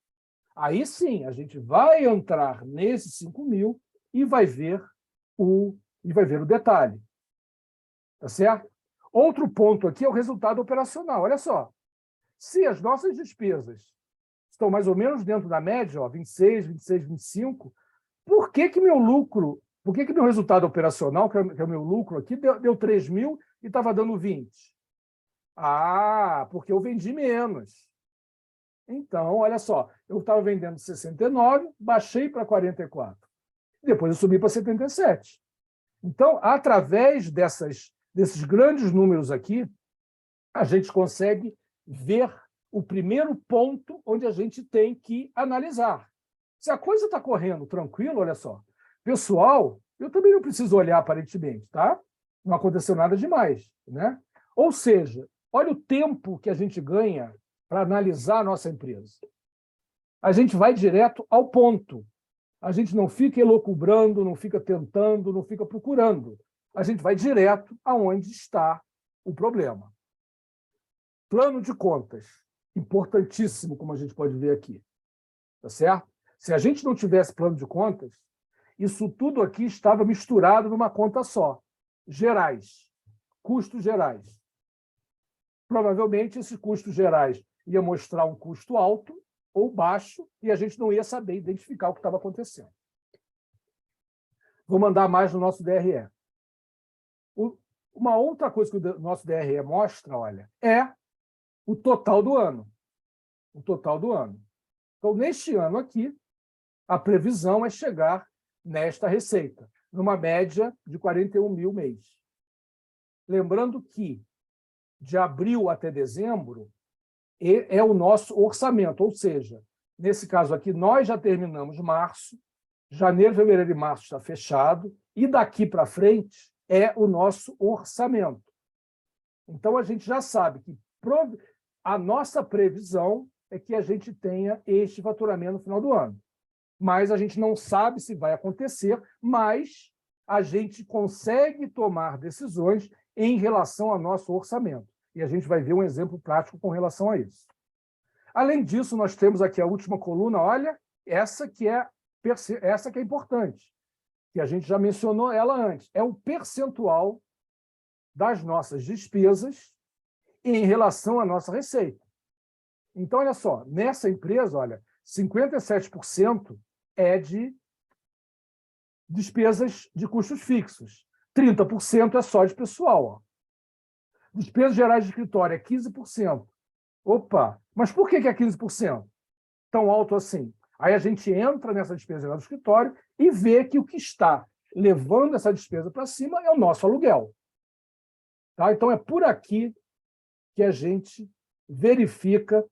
B: Aí sim, a gente vai entrar nesses 5 mil e vai ver o detalhe. Tá certo? Outro ponto aqui é o resultado operacional. Olha só, se as nossas despesas estão mais ou menos dentro da média, ó, 26, 26, 25. Por que que meu lucro, por que que meu resultado operacional, que é o meu lucro aqui, deu 3 mil e estava dando 20? Ah, porque eu vendi menos. Então, olha só, eu estava vendendo 69, baixei para 44. Depois eu subi para 77. Então, através desses grandes números aqui, a gente consegue ver o primeiro ponto onde a gente tem que analisar. Se a coisa está correndo tranquilo, olha só, pessoal, eu também não preciso olhar aparentemente, tá? Não aconteceu nada demais, né? Ou seja, olha o tempo que a gente ganha para analisar a nossa empresa. A gente vai direto ao ponto. A gente não fica elucubrando, não fica tentando, não fica procurando. A gente vai direto aonde está o problema. Plano de contas, importantíssimo, como a gente pode ver aqui. Tá certo? Se a gente não tivesse plano de contas, isso tudo aqui estava misturado numa conta só. Gerais, custos gerais. Provavelmente, esses custos gerais iam mostrar um custo alto ou baixo e a gente não ia saber identificar o que estava acontecendo. Vou mandar mais no nosso DRE. Uma outra coisa que o nosso DRE mostra, olha, é o total do ano. O total do ano. Então, neste ano aqui, a previsão é chegar nesta receita, numa média de 41 mil mês. Lembrando que, de abril até dezembro, é o nosso orçamento, ou seja, nesse caso aqui, nós já terminamos março, janeiro, fevereiro e março está fechado, e daqui para frente é o nosso orçamento. Então, a gente já sabe que a nossa previsão é que a gente tenha este faturamento no final do ano. Mas a gente não sabe se vai acontecer, mas a gente consegue tomar decisões em relação ao nosso orçamento. E a gente vai ver um exemplo prático com relação a isso. Além disso, nós temos aqui a última coluna, olha, essa que é importante, que a gente já mencionou ela antes. É o percentual das nossas despesas em relação à nossa receita. Então, olha só, nessa empresa, olha, 57% é de despesas de custos fixos. 30% é só de pessoal. Ó. Despesas gerais de escritório é 15%. Opa, mas por que é 15%? Tão alto assim? Aí a gente entra nessa despesa geral do escritório e vê que o que está levando essa despesa para cima é o nosso aluguel. Tá? Então, é por aqui que a gente verifica,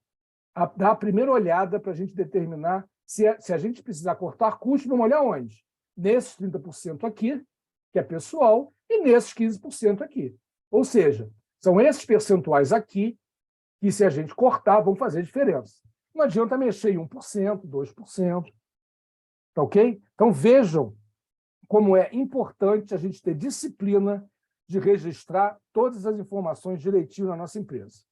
B: dá a primeira olhada para a gente determinar se a gente precisar cortar custos, vamos olhar onde? Nesses 30% aqui, que é pessoal, e nesses 15% aqui. Ou seja, são esses percentuais aqui que, se a gente cortar, vão fazer diferença. Não adianta mexer em 1%, 2%. Tá ok? Então, vejam como é importante a gente ter disciplina de registrar todas as informações direitinho na nossa empresa.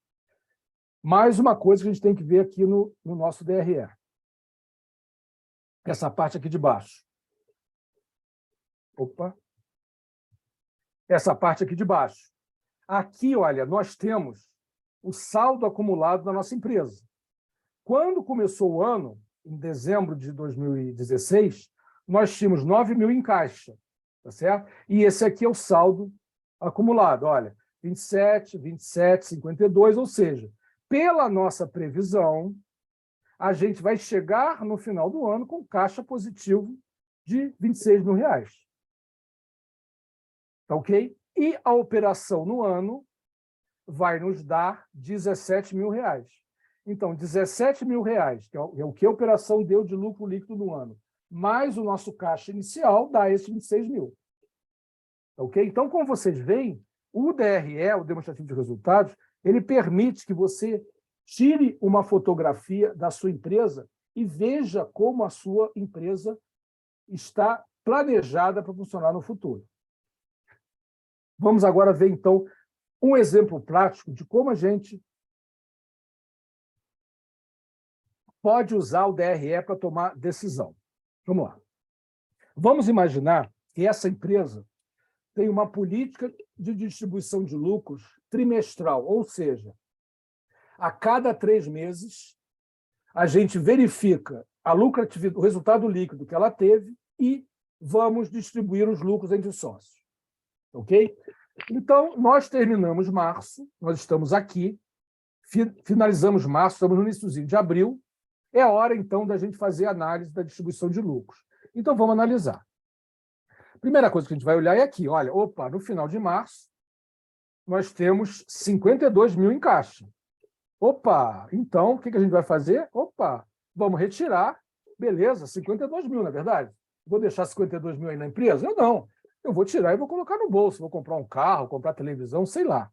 B: Mais uma coisa que a gente tem que ver aqui no nosso DRE. Essa parte aqui de baixo. Opa! Essa parte aqui de baixo. Aqui, olha, nós temos o saldo acumulado da nossa empresa. Quando começou o ano, em dezembro de 2016, nós tínhamos 9 mil em caixa, tá certo? E esse aqui é o saldo acumulado, olha, 27, 27, 52, ou seja, pela nossa previsão, a gente vai chegar no final do ano com caixa positivo de 26 mil reais. Tá ok? E a operação no ano vai nos dar 17 mil reais. Então, 17 mil reais, que é o que a operação deu de lucro líquido no ano, mais o nosso caixa inicial, dá esse 26 mil. Ok? Então, como vocês veem, o DRE, o Demonstrativo de Resultados, ele permite que você tire uma fotografia da sua empresa e veja como a sua empresa está planejada para funcionar no futuro. Vamos agora ver, então, um exemplo prático de como a gente pode usar o DRE para tomar decisão. Vamos lá. Vamos imaginar que essa empresa tem uma política de distribuição de lucros trimestral, ou seja, a cada 3 meses, a gente verifica a lucratividade, o resultado líquido que ela teve e vamos distribuir os lucros entre os sócios. Ok? Então, nós terminamos março, nós estamos aqui, finalizamos março, estamos no iníciozinho de abril, é hora, então, da gente fazer a análise da distribuição de lucros. Então, vamos analisar. A primeira coisa que a gente vai olhar é aqui, olha, opa, no final de março, nós temos 52 mil em caixa. Opa, então, o que a gente vai fazer? Opa, vamos retirar, beleza, 52 mil, não é verdade? Vou deixar 52 mil aí na empresa? Eu não. Eu vou tirar e vou colocar no bolso, vou comprar um carro, comprar televisão, sei lá.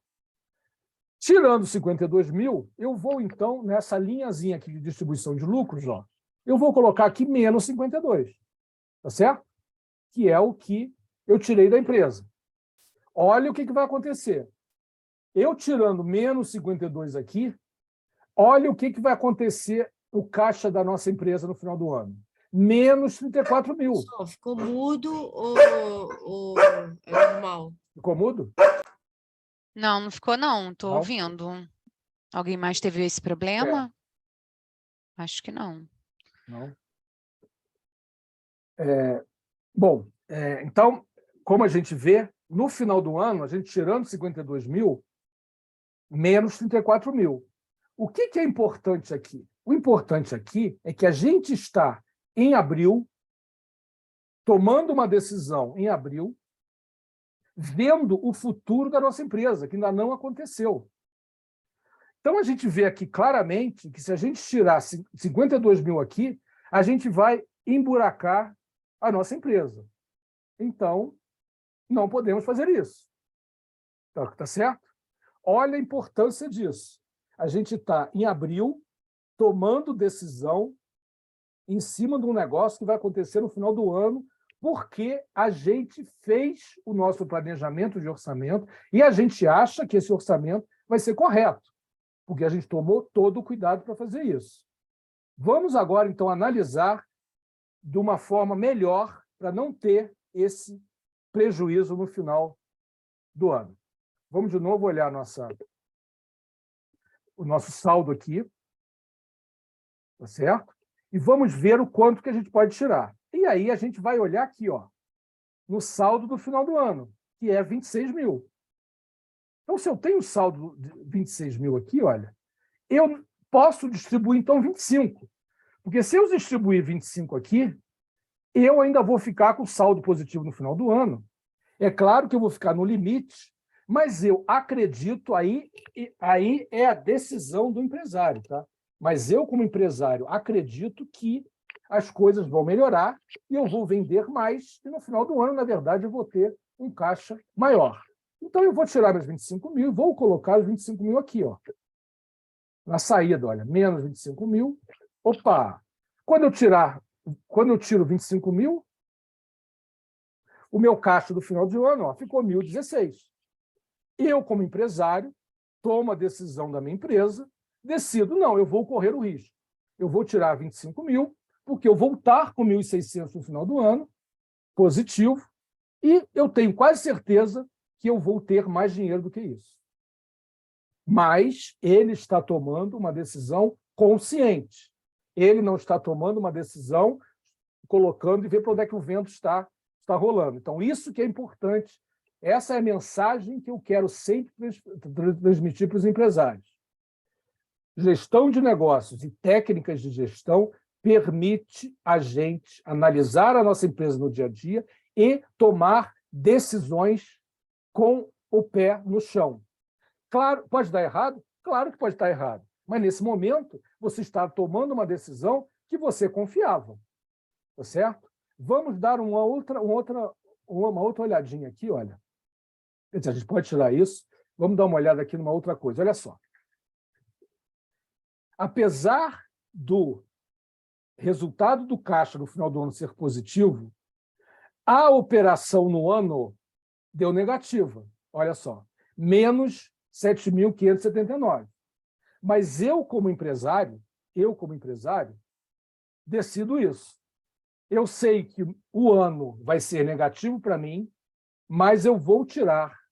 B: Tirando 52 mil, eu vou, então, nessa linhazinha aqui de distribuição de lucros, ó, eu vou colocar aqui menos 52, tá certo? Que é o que eu tirei da empresa. Olha o que vai acontecer. Eu tirando menos 52 aqui, olha o que vai acontecer o caixa da nossa empresa no final do ano. Menos 34 mil.
C: Só ficou mudo ou é normal?
B: Ficou mudo?
A: Não, não ficou não, estou
B: Não?
A: ouvindo. Alguém mais teve esse problema? Acho que não.
B: Não. Bom, então, como a gente vê, no final do ano, a gente tirando 52 mil, menos 34 mil. O que é importante aqui? O importante aqui é que a gente está em abril, tomando uma decisão em abril, vendo o futuro da nossa empresa, que ainda não aconteceu. Então, a gente vê aqui claramente que se a gente tirar 52 mil aqui, a gente vai emburacar a nossa empresa. Então, não podemos fazer isso. Tá certo? Olha a importância disso. A gente está em abril, tomando decisão em cima de um negócio que vai acontecer no final do ano, porque a gente fez o nosso planejamento de orçamento e a gente acha que esse orçamento vai ser correto, porque a gente tomou todo o cuidado para fazer isso. Vamos agora, então, analisar de uma forma melhor para não ter esse prejuízo no final do ano. Vamos de novo olhar o nosso saldo aqui, tá certo? E vamos ver o quanto que a gente pode tirar. E aí a gente vai olhar aqui, ó, no saldo do final do ano, que é 26 mil. Então, se eu tenho saldo de 26 mil aqui, olha, eu posso distribuir, então, 25. Porque se eu distribuir 25 aqui, eu ainda vou ficar com saldo positivo no final do ano. É claro que eu vou ficar no limite, mas eu acredito, aí é a decisão do empresário, tá? Mas eu, como empresário, acredito que as coisas vão melhorar e eu vou vender mais e no final do ano, na verdade, eu vou ter um caixa maior. Então, eu vou tirar meus 25 mil e vou colocar os 25 mil aqui, ó. Na saída, olha, menos 25 mil. Opa! Quando eu tiro 25 mil, o meu caixa do final de ano, ó, ficou 1.016. Eu, como empresário, tomo a decisão da minha empresa, decido, não, eu vou correr o risco. Eu vou tirar 25 mil, porque eu vou estar com 1.600 no final do ano, positivo, e eu tenho quase certeza que eu vou ter mais dinheiro do que isso. Mas ele está tomando uma decisão consciente. Ele não está tomando uma decisão colocando e ver para onde é que o vento está rolando. Então, isso que é importante. Essa é a mensagem que eu quero sempre transmitir para os empresários. Gestão de negócios e técnicas de gestão permite a gente analisar a nossa empresa no dia a dia e tomar decisões com o pé no chão. Claro, pode dar errado? Claro que pode estar errado. Mas, nesse momento, você está tomando uma decisão que você confiava. Tá certo? Vamos dar uma outra olhadinha aqui, olha. Quer dizer, a gente pode tirar isso. Vamos dar uma olhada aqui numa outra coisa. Olha só. Apesar do resultado do caixa no final do ano ser positivo, a operação no ano deu negativa. Olha só. Menos 7.579. Mas eu, como empresário, decido isso. Eu sei que o ano vai ser negativo para mim, mas eu vou tirar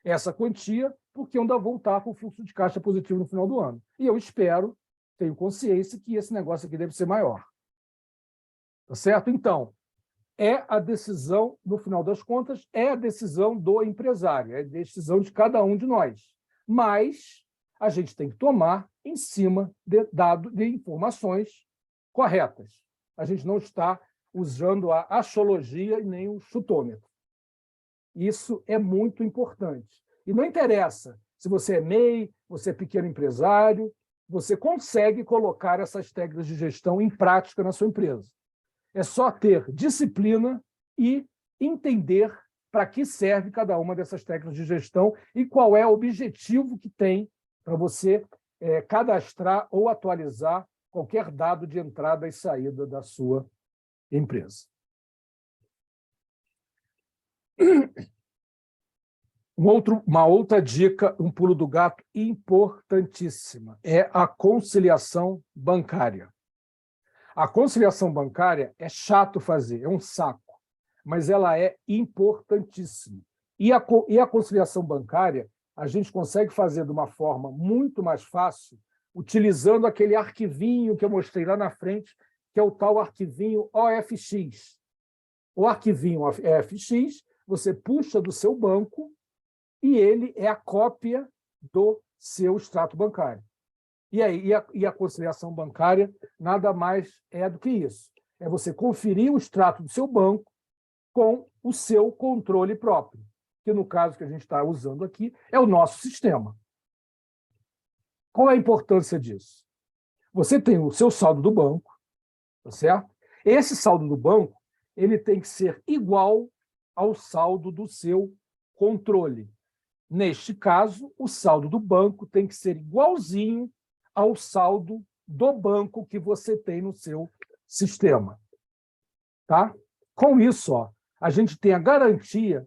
B: essa quantia porque eu ainda vou estar com o fluxo de caixa positivo no final do ano. E eu espero tenho consciência que esse negócio aqui deve ser maior. Tá certo? Então, é a decisão, no final das contas, é a decisão do empresário, é a decisão de cada um de nós. Mas a gente tem que tomar em cima de informações corretas. A gente não está usando a axiologia e nem o chutômetro. Isso é muito importante. E não interessa se você é MEI, você é pequeno empresário, você consegue colocar essas técnicas de gestão em prática na sua empresa. É só ter disciplina e entender para que serve cada uma dessas técnicas de gestão e qual é o objetivo que tem para você cadastrar ou atualizar qualquer dado de entrada e saída da sua empresa. Uma outra dica, um pulo do gato importantíssima, é a conciliação bancária. A conciliação bancária é chato fazer, é um saco, mas ela é importantíssima. E a conciliação bancária a gente consegue fazer de uma forma muito mais fácil, utilizando aquele arquivinho que eu mostrei lá na frente, que é o tal arquivinho OFX. O arquivinho OFX, você puxa do seu banco e ele é a cópia do seu extrato bancário. E a conciliação bancária nada mais é do que isso. É você conferir o extrato do seu banco com o seu controle próprio, que no caso que a gente está usando aqui é o nosso sistema. Qual é a importância disso? Você tem o seu saldo do banco, tá certo? Esse saldo do banco ele tem que ser igual ao saldo do seu controle. Neste caso, o saldo do banco tem que ser igualzinho ao saldo do banco que você tem no seu sistema. Tá? Com isso, a gente tem a garantia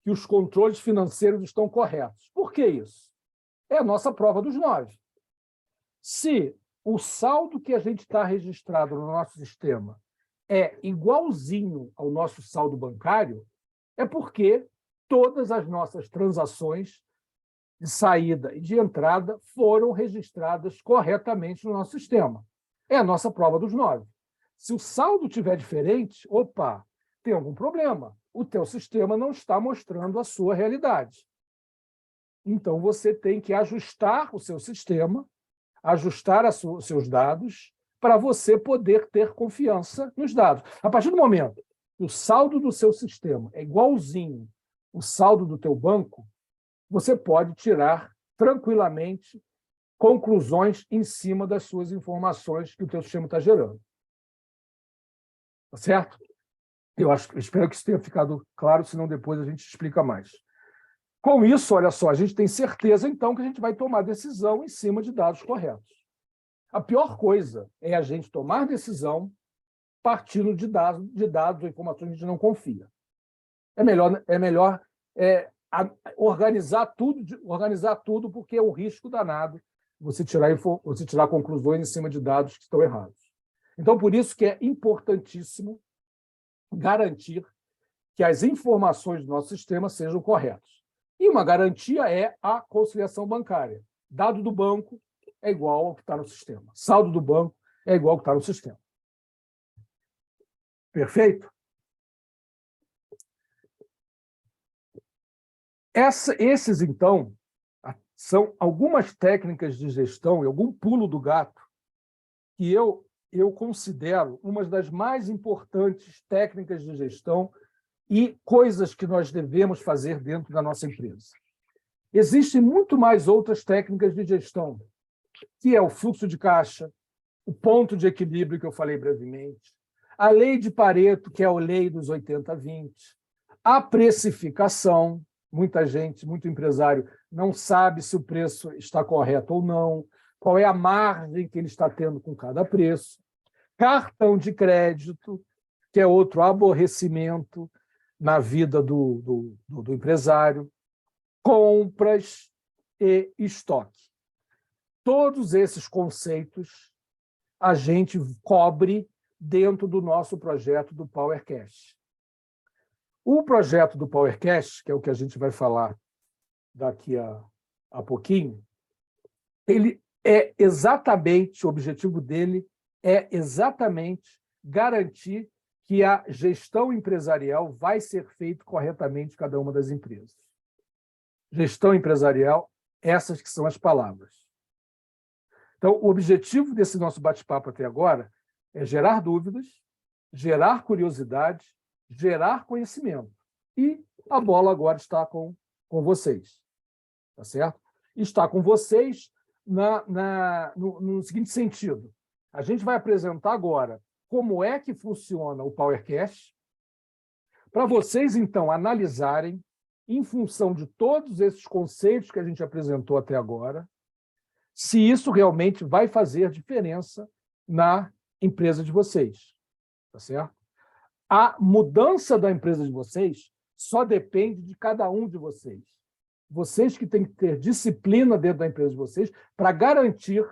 B: que os controles financeiros estão corretos. Por que isso? É a nossa prova dos 9. Se o saldo que a gente está registrado no nosso sistema é igualzinho ao nosso saldo bancário, é porque todas as nossas transações de saída e de entrada foram registradas corretamente no nosso sistema. É a nossa prova dos 9. Se o saldo estiver diferente, opa, tem algum problema. O teu sistema não está mostrando a sua realidade. Então, você tem que ajustar o seu sistema, ajustar os seus dados, para você poder ter confiança nos dados. A partir do momento que o saldo do seu sistema é igualzinho o saldo do teu banco, você pode tirar tranquilamente conclusões em cima das suas informações que o teu sistema está gerando. Tá certo? Espero que isso tenha ficado claro, senão depois a gente explica mais. Com isso, olha só, a gente tem certeza, então, que a gente vai tomar decisão em cima de dados corretos. A pior coisa é a gente tomar decisão partindo de dados ou informações que a gente não confia. É melhor organizar tudo, porque é um risco danado você tirar conclusões em cima de dados que estão errados. Então, por isso que é importantíssimo garantir que as informações do nosso sistema sejam corretas. E uma garantia é a conciliação bancária. Dado do banco é igual ao que está no sistema. Saldo do banco é igual ao que está no sistema. Perfeito? Esses, então, são algumas técnicas de gestão e algum pulo do gato que eu considero uma das mais importantes técnicas de gestão e coisas que nós devemos fazer dentro da nossa empresa. Existem muito mais outras técnicas de gestão, que é o fluxo de caixa, o ponto de equilíbrio que eu falei brevemente, a lei de Pareto, que é a lei dos 80-20, a precificação. Muita gente, muito empresário, não sabe se o preço está correto ou não, qual é a margem que ele está tendo com cada preço. Cartão de crédito, que é outro aborrecimento na vida do empresário. Compras e estoque. Todos esses conceitos a gente cobre dentro do nosso projeto do PowerCash. O projeto do PowerCash, que é o que a gente vai falar daqui a pouquinho, ele o objetivo dele é exatamente garantir que a gestão empresarial vai ser feita corretamente em cada uma das empresas. Gestão empresarial, essas que são as palavras. Então, o objetivo desse nosso bate-papo até agora é gerar dúvidas, gerar curiosidade, gerar conhecimento. E a bola agora está com vocês. Tá certo? Está com vocês no seguinte sentido. A gente vai apresentar agora como é que funciona o PowerCast, para vocês, então, analisarem, em função de todos esses conceitos que a gente apresentou até agora, se isso realmente vai fazer diferença na empresa de vocês. Tá certo? A mudança da empresa de vocês só depende de cada um de vocês. Vocês que têm que ter disciplina dentro da empresa de vocês para garantir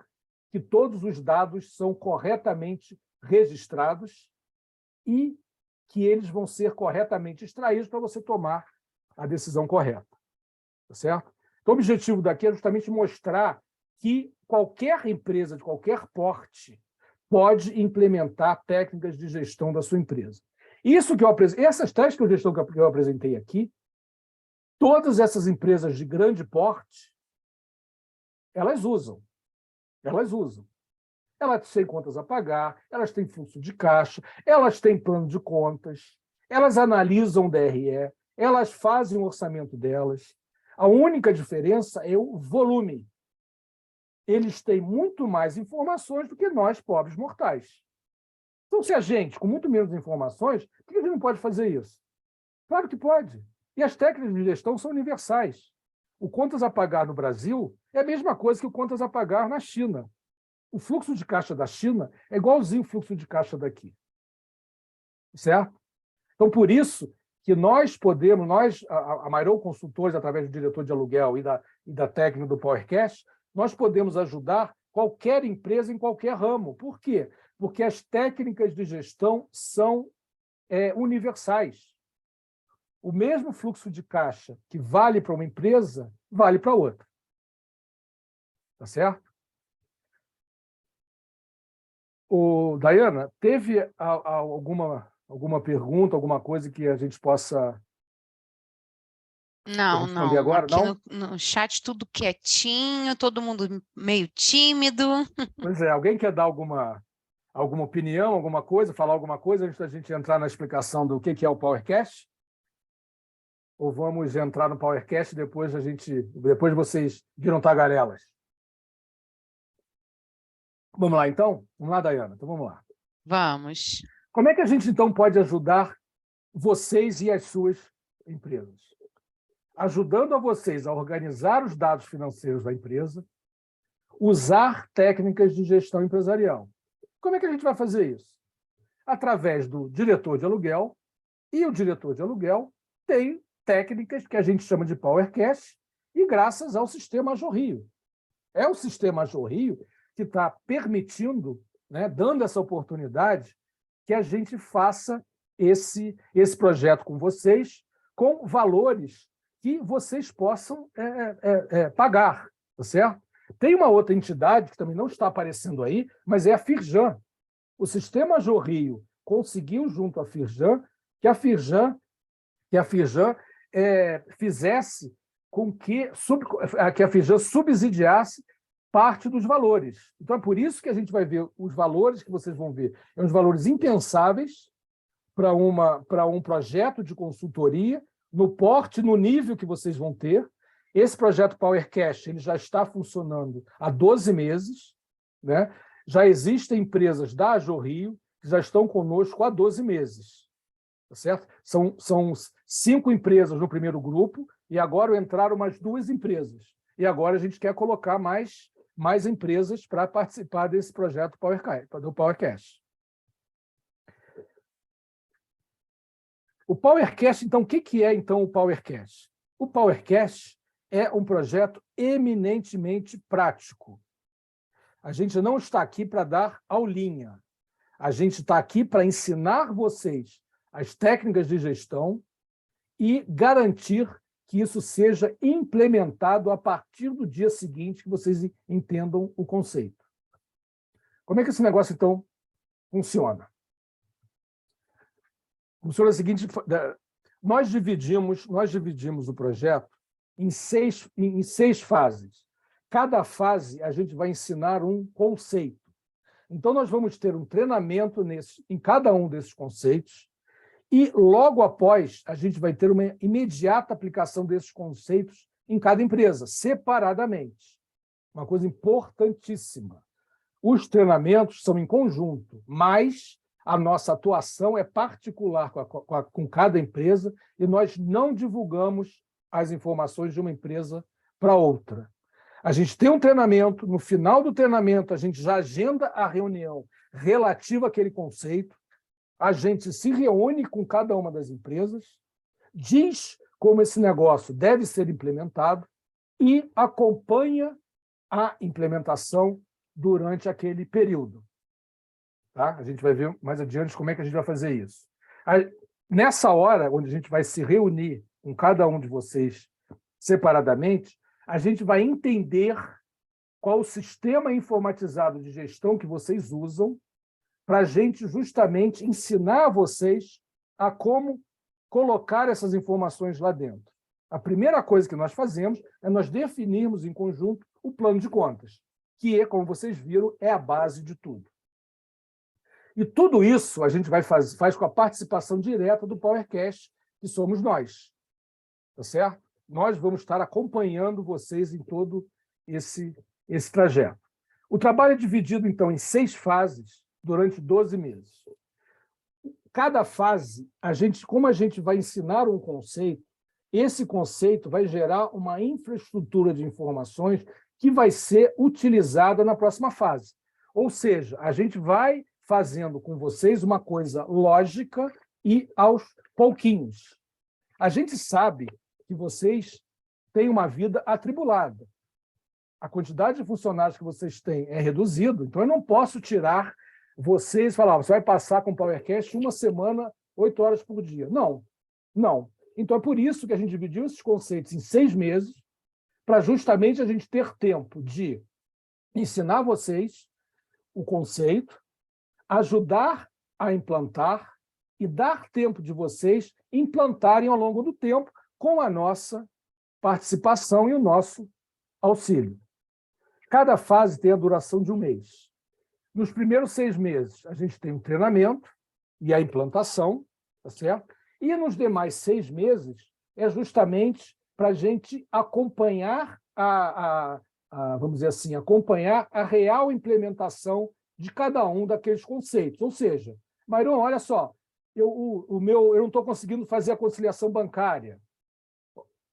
B: que todos os dados são corretamente registrados e que eles vão ser corretamente extraídos para você tomar a decisão correta. Tá certo? Então, o objetivo daqui é justamente mostrar que qualquer empresa de qualquer porte pode implementar técnicas de gestão da sua empresa. Essas técnicas de gestão que eu apresentei aqui, todas essas empresas de grande porte, elas usam. Elas têm contas a pagar, elas têm fluxo de caixa, elas têm plano de contas, elas analisam o DRE, elas fazem o orçamento delas. A única diferença é o volume. Eles têm muito mais informações do que nós, pobres mortais. Então, se a gente, com muito menos informações, por que a gente não pode fazer isso? Claro que pode. E as técnicas de gestão são universais. O contas a pagar no Brasil é a mesma coisa que o contas a pagar na China. O fluxo de caixa da China é igualzinho ao fluxo de caixa daqui. Certo? Então, por isso que nós podemos, a Mairon Consultores, através do diretor de aluguel e da técnica do PowerCast, nós podemos ajudar qualquer empresa em qualquer ramo. Por quê? Porque as técnicas de gestão são universais. O mesmo fluxo de caixa que vale para uma empresa, vale para outra. Tá certo? Daiana, teve alguma pergunta, alguma coisa que a gente possa responder agora?
A: Aqui no chat tudo quietinho, todo mundo meio tímido.
B: Pois é, alguém quer dar alguma opinião, alguma coisa, falar alguma coisa antes da gente entrar na explicação do que é o PowerCast? Ou vamos entrar no PowerCast e depois vocês viram tagarelas? Vamos lá, então? Vamos lá, Daiana? Então, vamos lá.
A: Vamos.
B: Como é que a gente, então, pode ajudar vocês e as suas empresas? Ajudando a vocês a organizar os dados financeiros da empresa, usar técnicas de gestão empresarial. Como é que a gente vai fazer isso? Através do diretor de aluguel, e o diretor de aluguel tem técnicas que a gente chama de PowerCast, e graças ao sistema AJORRIO. É o sistema AJORRIO que está permitindo, dando essa oportunidade, que a gente faça esse projeto com vocês, com valores que vocês possam pagar, tá certo? Tem uma outra entidade que também não está aparecendo aí, mas é a Firjan. O sistema AJORRIO conseguiu, junto à Firjan, que a Firjan fizesse com que a Firjan subsidiasse parte dos valores. Então, é por isso que a gente vai ver os valores que vocês vão ver. É uns valores impensáveis para um projeto de consultoria, no porte, no nível que vocês vão ter. Esse projeto PowerCast ele já está funcionando há 12 meses. Já existem empresas da AJORRIO que já estão conosco há 12 meses. Tá certo? São 5 empresas no primeiro grupo e agora entraram mais 2 empresas. E agora a gente quer colocar mais empresas para participar desse projeto do PowerCast. O PowerCast, então, o que é então o PowerCast? O PowerCast é um projeto eminentemente prático. A gente não está aqui para dar aulinha. A gente está aqui para ensinar vocês as técnicas de gestão e garantir que isso seja implementado a partir do dia seguinte que vocês entendam o conceito. Como é que esse negócio, então, funciona? Funciona o seguinte, nós dividimos o projeto em seis fases. Cada fase, a gente vai ensinar um conceito. Então, nós vamos ter um treinamento em cada um desses conceitos e, logo após, a gente vai ter uma imediata aplicação desses conceitos em cada empresa, separadamente. Uma coisa importantíssima. Os treinamentos são em conjunto, mas a nossa atuação é particular com cada empresa e nós não divulgamos as informações de uma empresa para outra. A gente tem um treinamento, no final do treinamento, a gente já agenda a reunião relativa àquele conceito, a gente se reúne com cada uma das empresas, diz como esse negócio deve ser implementado e acompanha a implementação durante aquele período. Tá? A gente vai ver mais adiante como é que a gente vai fazer isso. Nessa hora, onde a gente vai se reunir com cada um de vocês separadamente, a gente vai entender qual o sistema informatizado de gestão que vocês usam para a gente justamente ensinar a vocês a como colocar essas informações lá dentro. A primeira coisa que nós fazemos é nós definirmos em conjunto o plano de contas, que, como vocês viram, é a base de tudo. E tudo isso a gente faz com a participação direta do PowerCast, que somos nós. Tá certo? Nós vamos estar acompanhando vocês em todo esse trajeto. O trabalho é dividido, então, em 6 fases durante 12 meses. Cada fase, como a gente vai ensinar um conceito, esse conceito vai gerar uma infraestrutura de informações que vai ser utilizada na próxima fase. Ou seja, a gente vai fazendo com vocês uma coisa lógica e aos pouquinhos. A gente sabe que vocês têm uma vida atribulada. A quantidade de funcionários que vocês têm é reduzida, então eu não posso tirar vocês e falar, você vai passar com o PowerCast uma semana, 8 horas por dia. Não, não. Então é por isso que a gente dividiu esses conceitos em 6 meses, para justamente a gente ter tempo de ensinar vocês o conceito, ajudar a implantar e dar tempo de vocês implantarem ao longo do tempo com a nossa participação e o nosso auxílio. Cada fase tem a duração de 1 mês. Nos primeiros 6 meses, a gente tem o treinamento e a implantação, tá certo? E nos demais 6 meses é justamente para a gente acompanhar vamos dizer assim, acompanhar a real implementação de cada um daqueles conceitos. Ou seja, Mairon, olha só, eu não estou conseguindo fazer a conciliação bancária.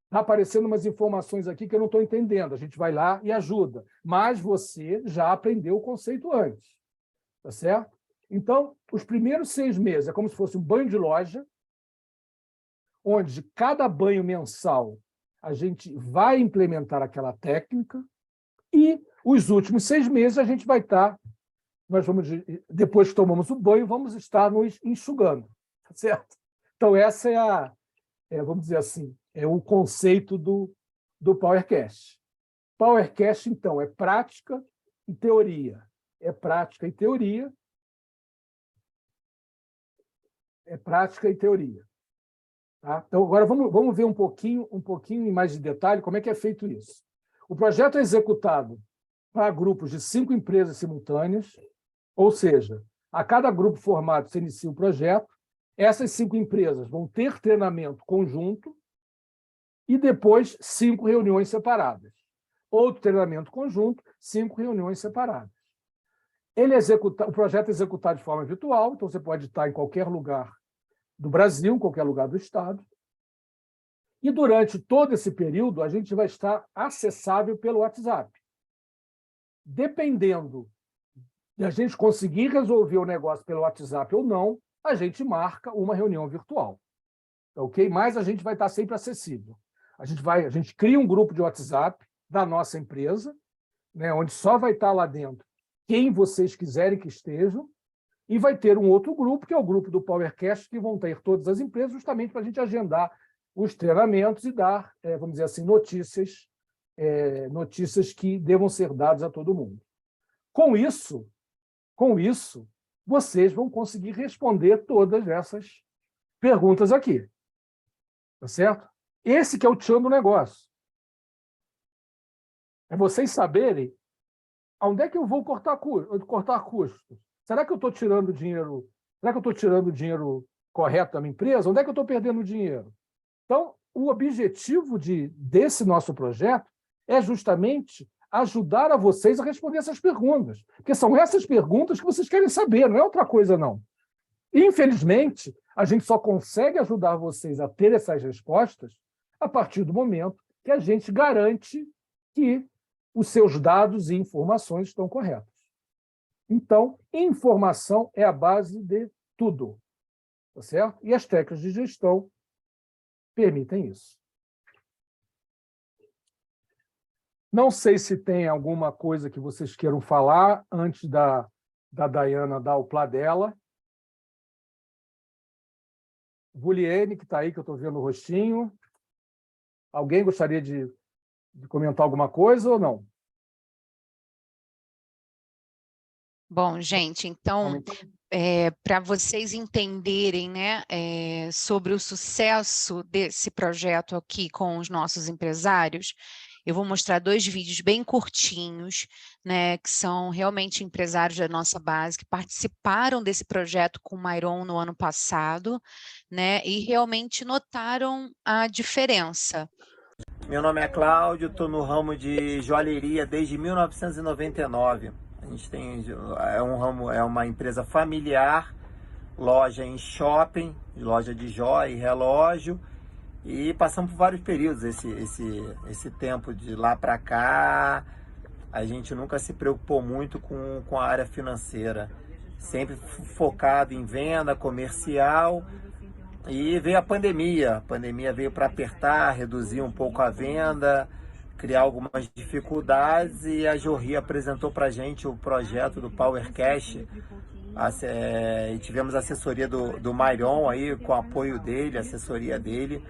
B: Está aparecendo umas informações aqui que eu não estou entendendo. A gente vai lá e ajuda. Mas você já aprendeu o conceito antes. Tá certo? Então, os primeiros 6 meses é como se fosse um banho de loja, onde de cada banho mensal a gente vai implementar aquela técnica e os últimos 6 meses a gente vai estar, depois que tomamos o banho, vamos estar nos enxugando. Tá certo? Então, essa vamos dizer assim, é o conceito do PowerCast. PowerCast, então, é prática e teoria. É prática e teoria. É prática e teoria. Tá? Então, agora vamos ver um pouquinho em mais de detalhe como é que é feito isso. O projeto é executado para grupos de 5 empresas simultâneas, ou seja, a cada grupo formado se inicia o projeto, essas 5 empresas vão ter treinamento conjunto e depois 5 reuniões separadas. Outro treinamento conjunto, 5 reuniões separadas. O projeto é executado de forma virtual, então você pode estar em qualquer lugar do Brasil, em qualquer lugar do Estado. E durante todo esse período, a gente vai estar acessável pelo WhatsApp. Dependendo de a gente conseguir resolver o negócio pelo WhatsApp ou não, a gente marca uma reunião virtual. Ok? Mas a gente vai estar sempre acessível. A gente cria um grupo de WhatsApp da nossa empresa, né, onde só vai estar lá dentro quem vocês quiserem que estejam, e vai ter um outro grupo, que é o grupo do PowerCast, que vão ter todas as empresas, justamente para a gente agendar os treinamentos e dar, vamos dizer assim, notícias que devam ser dadas a todo mundo. Com isso, vocês vão conseguir responder todas essas perguntas aqui. Tá certo? Esse que é o tchan do negócio. É vocês saberem onde é que eu vou cortar custos. Será que eu estou tirando dinheiro? Será que eu estou tirando dinheiro correto da minha empresa? Onde é que eu estou perdendo dinheiro? Então, o objetivo desse nosso projeto é justamente ajudar a vocês a responder essas perguntas. Porque são essas perguntas que vocês querem saber, não é outra coisa, não. Infelizmente, a gente só consegue ajudar vocês a ter essas respostas a partir do momento que a gente garante que os seus dados e informações estão corretos. Então, informação é a base de tudo, tá certo? E as técnicas de gestão permitem isso. Não sei se tem alguma coisa que vocês queiram falar antes da Daiana dar o plá dela. Vuliene, que está aí, que eu estou vendo o rostinho. Alguém gostaria de comentar alguma coisa ou não?
A: Bom, gente, então, para vocês entenderem, né, sobre o sucesso desse projeto aqui com os nossos empresários, eu vou mostrar 2 vídeos bem curtinhos, né, que são realmente empresários da nossa base, que participaram desse projeto com o Myron no ano passado, né, e realmente notaram a diferença.
D: Meu nome é Cláudio, estou no ramo de joalheria desde 1999. A gente tem é uma empresa familiar, loja em shopping, loja de joia e relógio, e passamos por vários períodos esse tempo de lá para cá. A gente nunca se preocupou muito com a área financeira, sempre focado em venda comercial. E veio a pandemia veio para apertar, reduzir um pouco a venda, criar algumas dificuldades, e a Jorri apresentou para a gente o projeto do Power Cash, e tivemos a assessoria do Myron aí, com o apoio dele, a assessoria dele.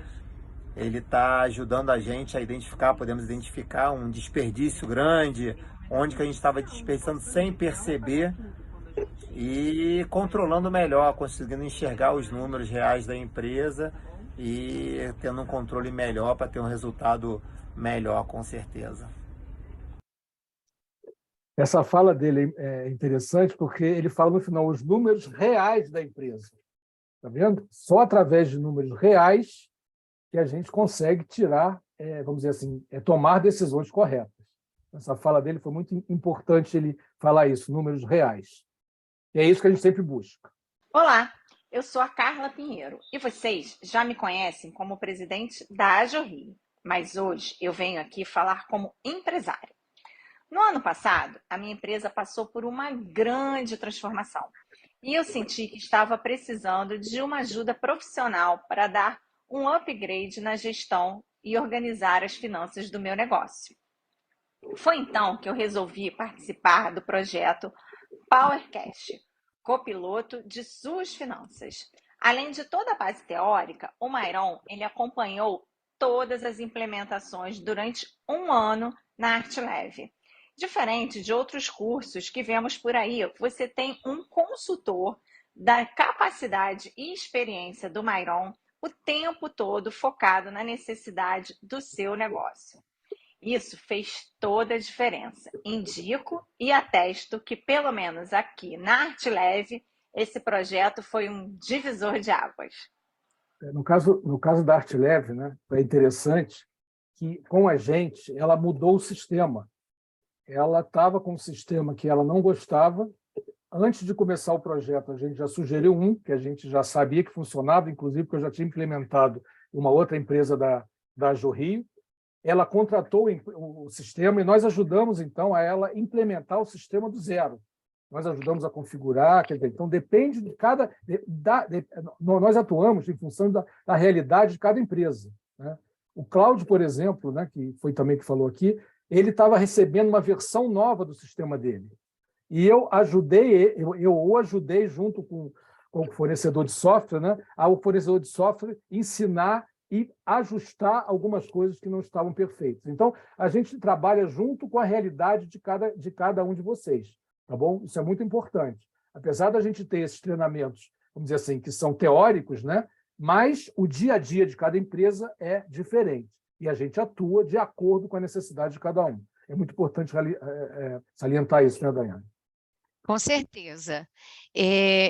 D: Ele está ajudando a gente a identificar, podemos identificar um desperdício grande, onde que a gente estava desperdiçando sem perceber, e controlando melhor, conseguindo enxergar os números reais da empresa e tendo um controle melhor para ter um resultado melhor, com certeza.
B: Essa fala dele é interessante porque ele fala no final os números reais da empresa. Está vendo? Só através de números reais que a gente consegue tirar, vamos dizer assim, tomar decisões corretas. Essa fala dele foi muito importante ele falar isso, números reais. E é isso que a gente sempre busca.
E: Olá, eu sou a Carla Pinheiro e vocês já me conhecem como presidente da AJORRI, mas hoje eu venho aqui falar como empresária. No ano passado, a minha empresa passou por uma grande transformação e eu senti que estava precisando de uma ajuda profissional para dar um upgrade na gestão e organizar as finanças do meu negócio. Foi então que eu resolvi participar do projeto Power Cash, copiloto de suas finanças. Além de toda a base teórica, o Myron ele acompanhou todas as implementações durante um ano na ArtLeve. Diferente de outros cursos que vemos por aí, você tem um consultor da capacidade e experiência do Myron o tempo todo focado na necessidade do seu negócio. Isso fez toda a diferença. Indico e atesto que, pelo menos aqui na ArtLeve, esse projeto foi um divisor de águas.
B: No caso da ArtLeve, né, é interessante que, com a gente, ela mudou o sistema. Ela estava com um sistema que ela não gostava. Antes de começar o projeto, a gente já sugeriu um, que a gente já sabia que funcionava, inclusive porque eu já tinha implementado uma outra empresa da Jorri. Ela contratou o sistema e nós ajudamos, então, a ela implementar o sistema do zero. Nós ajudamos a configurar, quer dizer, então depende de cada... nós atuamos em função da realidade de cada empresa, né? O Cláudio, por exemplo, né, que foi também que falou aqui, ele estava recebendo uma versão nova do sistema dele. E eu o ajudei junto com o fornecedor de software, né, ao fornecedor de software ensinar e ajustar algumas coisas que não estavam perfeitas. Então, a gente trabalha junto com a realidade de cada um de vocês, tá bom? Isso é muito importante. Apesar da gente ter esses treinamentos, vamos dizer assim, que são teóricos, né? Mas o dia a dia de cada empresa é diferente e a gente atua de acordo com a necessidade de cada um. É muito importante salientar isso, né, Daiane?
A: Com certeza.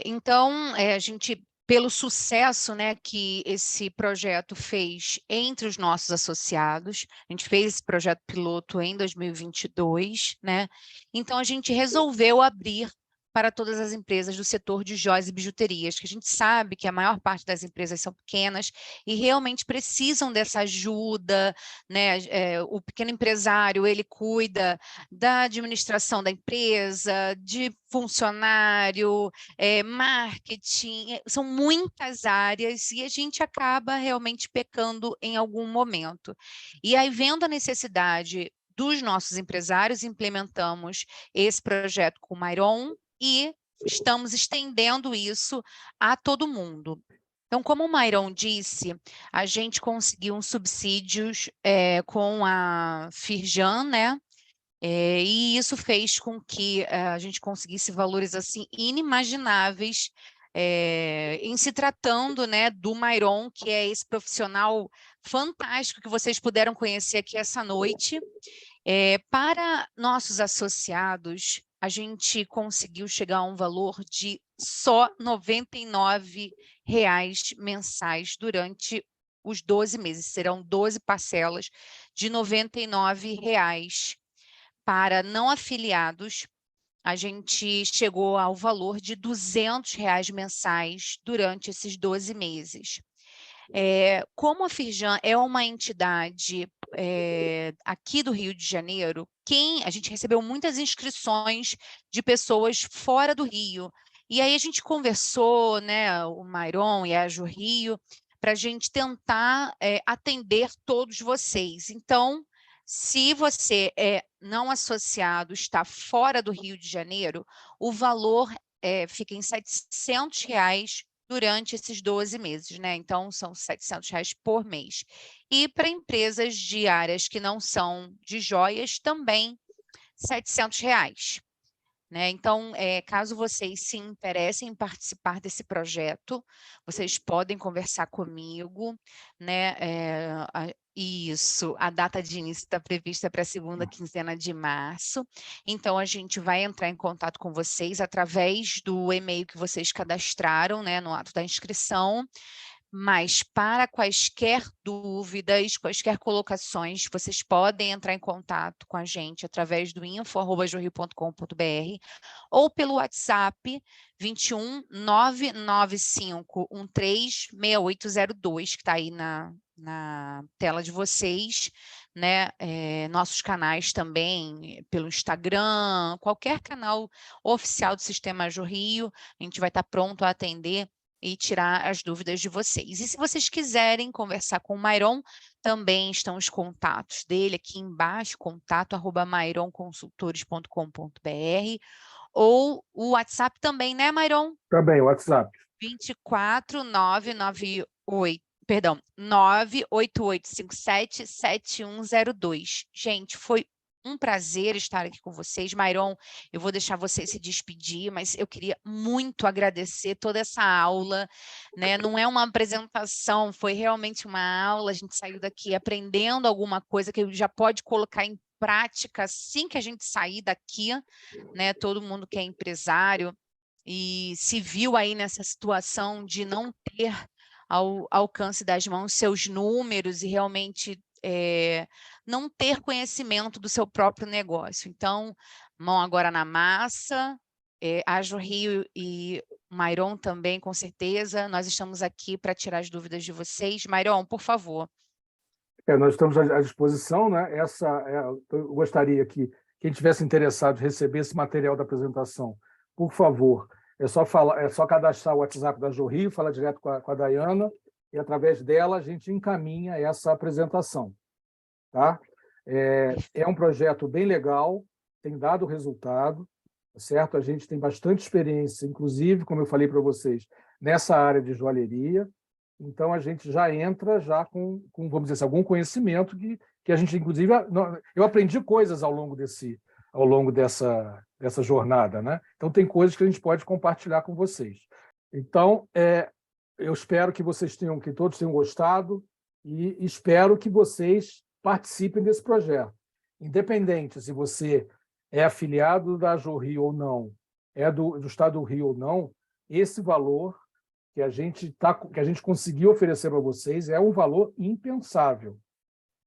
A: Então, a gente, pelo sucesso, né, que esse projeto fez entre os nossos associados, a gente fez esse projeto piloto em 2022, né? Então, a gente resolveu abrir para todas as empresas do setor de joias e bijuterias, que a gente sabe que a maior parte das empresas são pequenas e realmente precisam dessa ajuda, né? O pequeno empresário, ele cuida da administração da empresa, de funcionário, marketing, são muitas áreas e a gente acaba realmente pecando em algum momento. E aí, vendo a necessidade dos nossos empresários, implementamos esse projeto com o Mairon, e estamos estendendo isso a todo mundo. Então, como o Mairon disse, a gente conseguiu uns subsídios com a Firjan, né? E isso fez com que a gente conseguisse valores assim inimagináveis em se tratando, né, do Mairon, que é esse profissional fantástico que vocês puderam conhecer aqui essa noite. Para nossos associados, a gente conseguiu chegar a um valor de só R$ 99 mensais durante os 12 meses. Serão 12 parcelas de R$ 99. Para não afiliados, a gente chegou ao valor de R$ 200 mensais durante esses 12 meses. Como a Firjan é uma entidade aqui do Rio de Janeiro, a gente recebeu muitas inscrições de pessoas fora do Rio. E aí a gente conversou, né, o Mairon e a Ajo Rio, para a gente tentar atender todos vocês. Então, se você é não associado, está fora do Rio de Janeiro, o valor fica em R$ 700 durante esses 12 meses, né? Então, são R$ 700 por mês. E para empresas de áreas que não são de joias, também R$ 700. Né? Então, caso vocês se interessem em participar desse projeto, vocês podem conversar comigo, né? Isso, a data de início está prevista para a segunda quinzena de março. Então, a gente vai entrar em contato com vocês através do e-mail que vocês cadastraram, né, no ato da inscrição. Mas para quaisquer dúvidas, quaisquer colocações, vocês podem entrar em contato com a gente através do info@jorrio.com.br ou pelo WhatsApp 21 995 13 6802, que está aí na tela de vocês, né? Nossos canais também, pelo Instagram, qualquer canal oficial do Sistema Ajo Rio, a gente vai estar pronto a atender e tirar as dúvidas de vocês. E se vocês quiserem conversar com o Mairon, também estão os contatos dele aqui embaixo, contato@maironconsultores.com.br, ou o WhatsApp também, né, Mairon?
B: Também, o WhatsApp.
A: 98857-7102. Gente, foi um prazer estar aqui com vocês. Mairon, eu vou deixar você se despedir, mas eu queria muito agradecer toda essa aula, né? Não é uma apresentação, foi realmente uma aula. A gente saiu daqui aprendendo alguma coisa que já pode colocar em prática assim que a gente sair daqui, né? Todo mundo que é empresário e se viu aí nessa situação de não ter ao alcance das mãos seus números e realmente não ter conhecimento do seu próprio negócio. Então, mão agora na massa, Ajo Rio e Mairon também, com certeza. Nós estamos aqui para tirar as dúvidas de vocês. Mairon, por favor.
B: Nós estamos à disposição, né? Eu gostaria que quem tivesse interessado em receber esse material da apresentação, por favor, é só cadastrar o WhatsApp da Ajo Rio, falar direto com a Daiana, e através dela a gente encaminha essa apresentação. Tá? É um projeto bem legal, tem dado resultado, certo? A gente tem bastante experiência, inclusive, como eu falei para vocês, nessa área de joalheria, então a gente já entra já com vamos dizer assim, algum conhecimento que a gente, inclusive, eu aprendi coisas ao longo dessa jornada, né? Então tem coisas que a gente pode compartilhar com vocês. Então, eu espero que todos tenham gostado e espero que vocês participem desse projeto. Independente se você é afiliado da AJORRI ou não, é do Estado do Rio ou não, esse valor que a gente conseguiu oferecer para vocês é um valor impensável,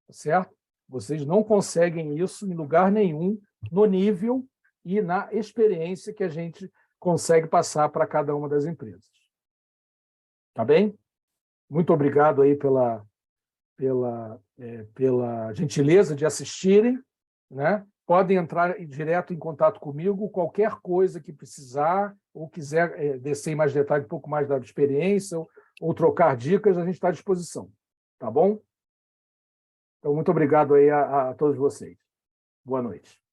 B: certo? Vocês não conseguem isso em lugar nenhum, no nível e na experiência que a gente consegue passar para cada uma das empresas. Tá bem? Muito obrigado aí pela gentileza de assistirem, né? Podem entrar direto em contato comigo, qualquer coisa que precisar, ou quiser descer em mais detalhe, um pouco mais da experiência, ou trocar dicas, a gente está à disposição. Tá bom? Então, muito obrigado aí a todos vocês. Boa noite.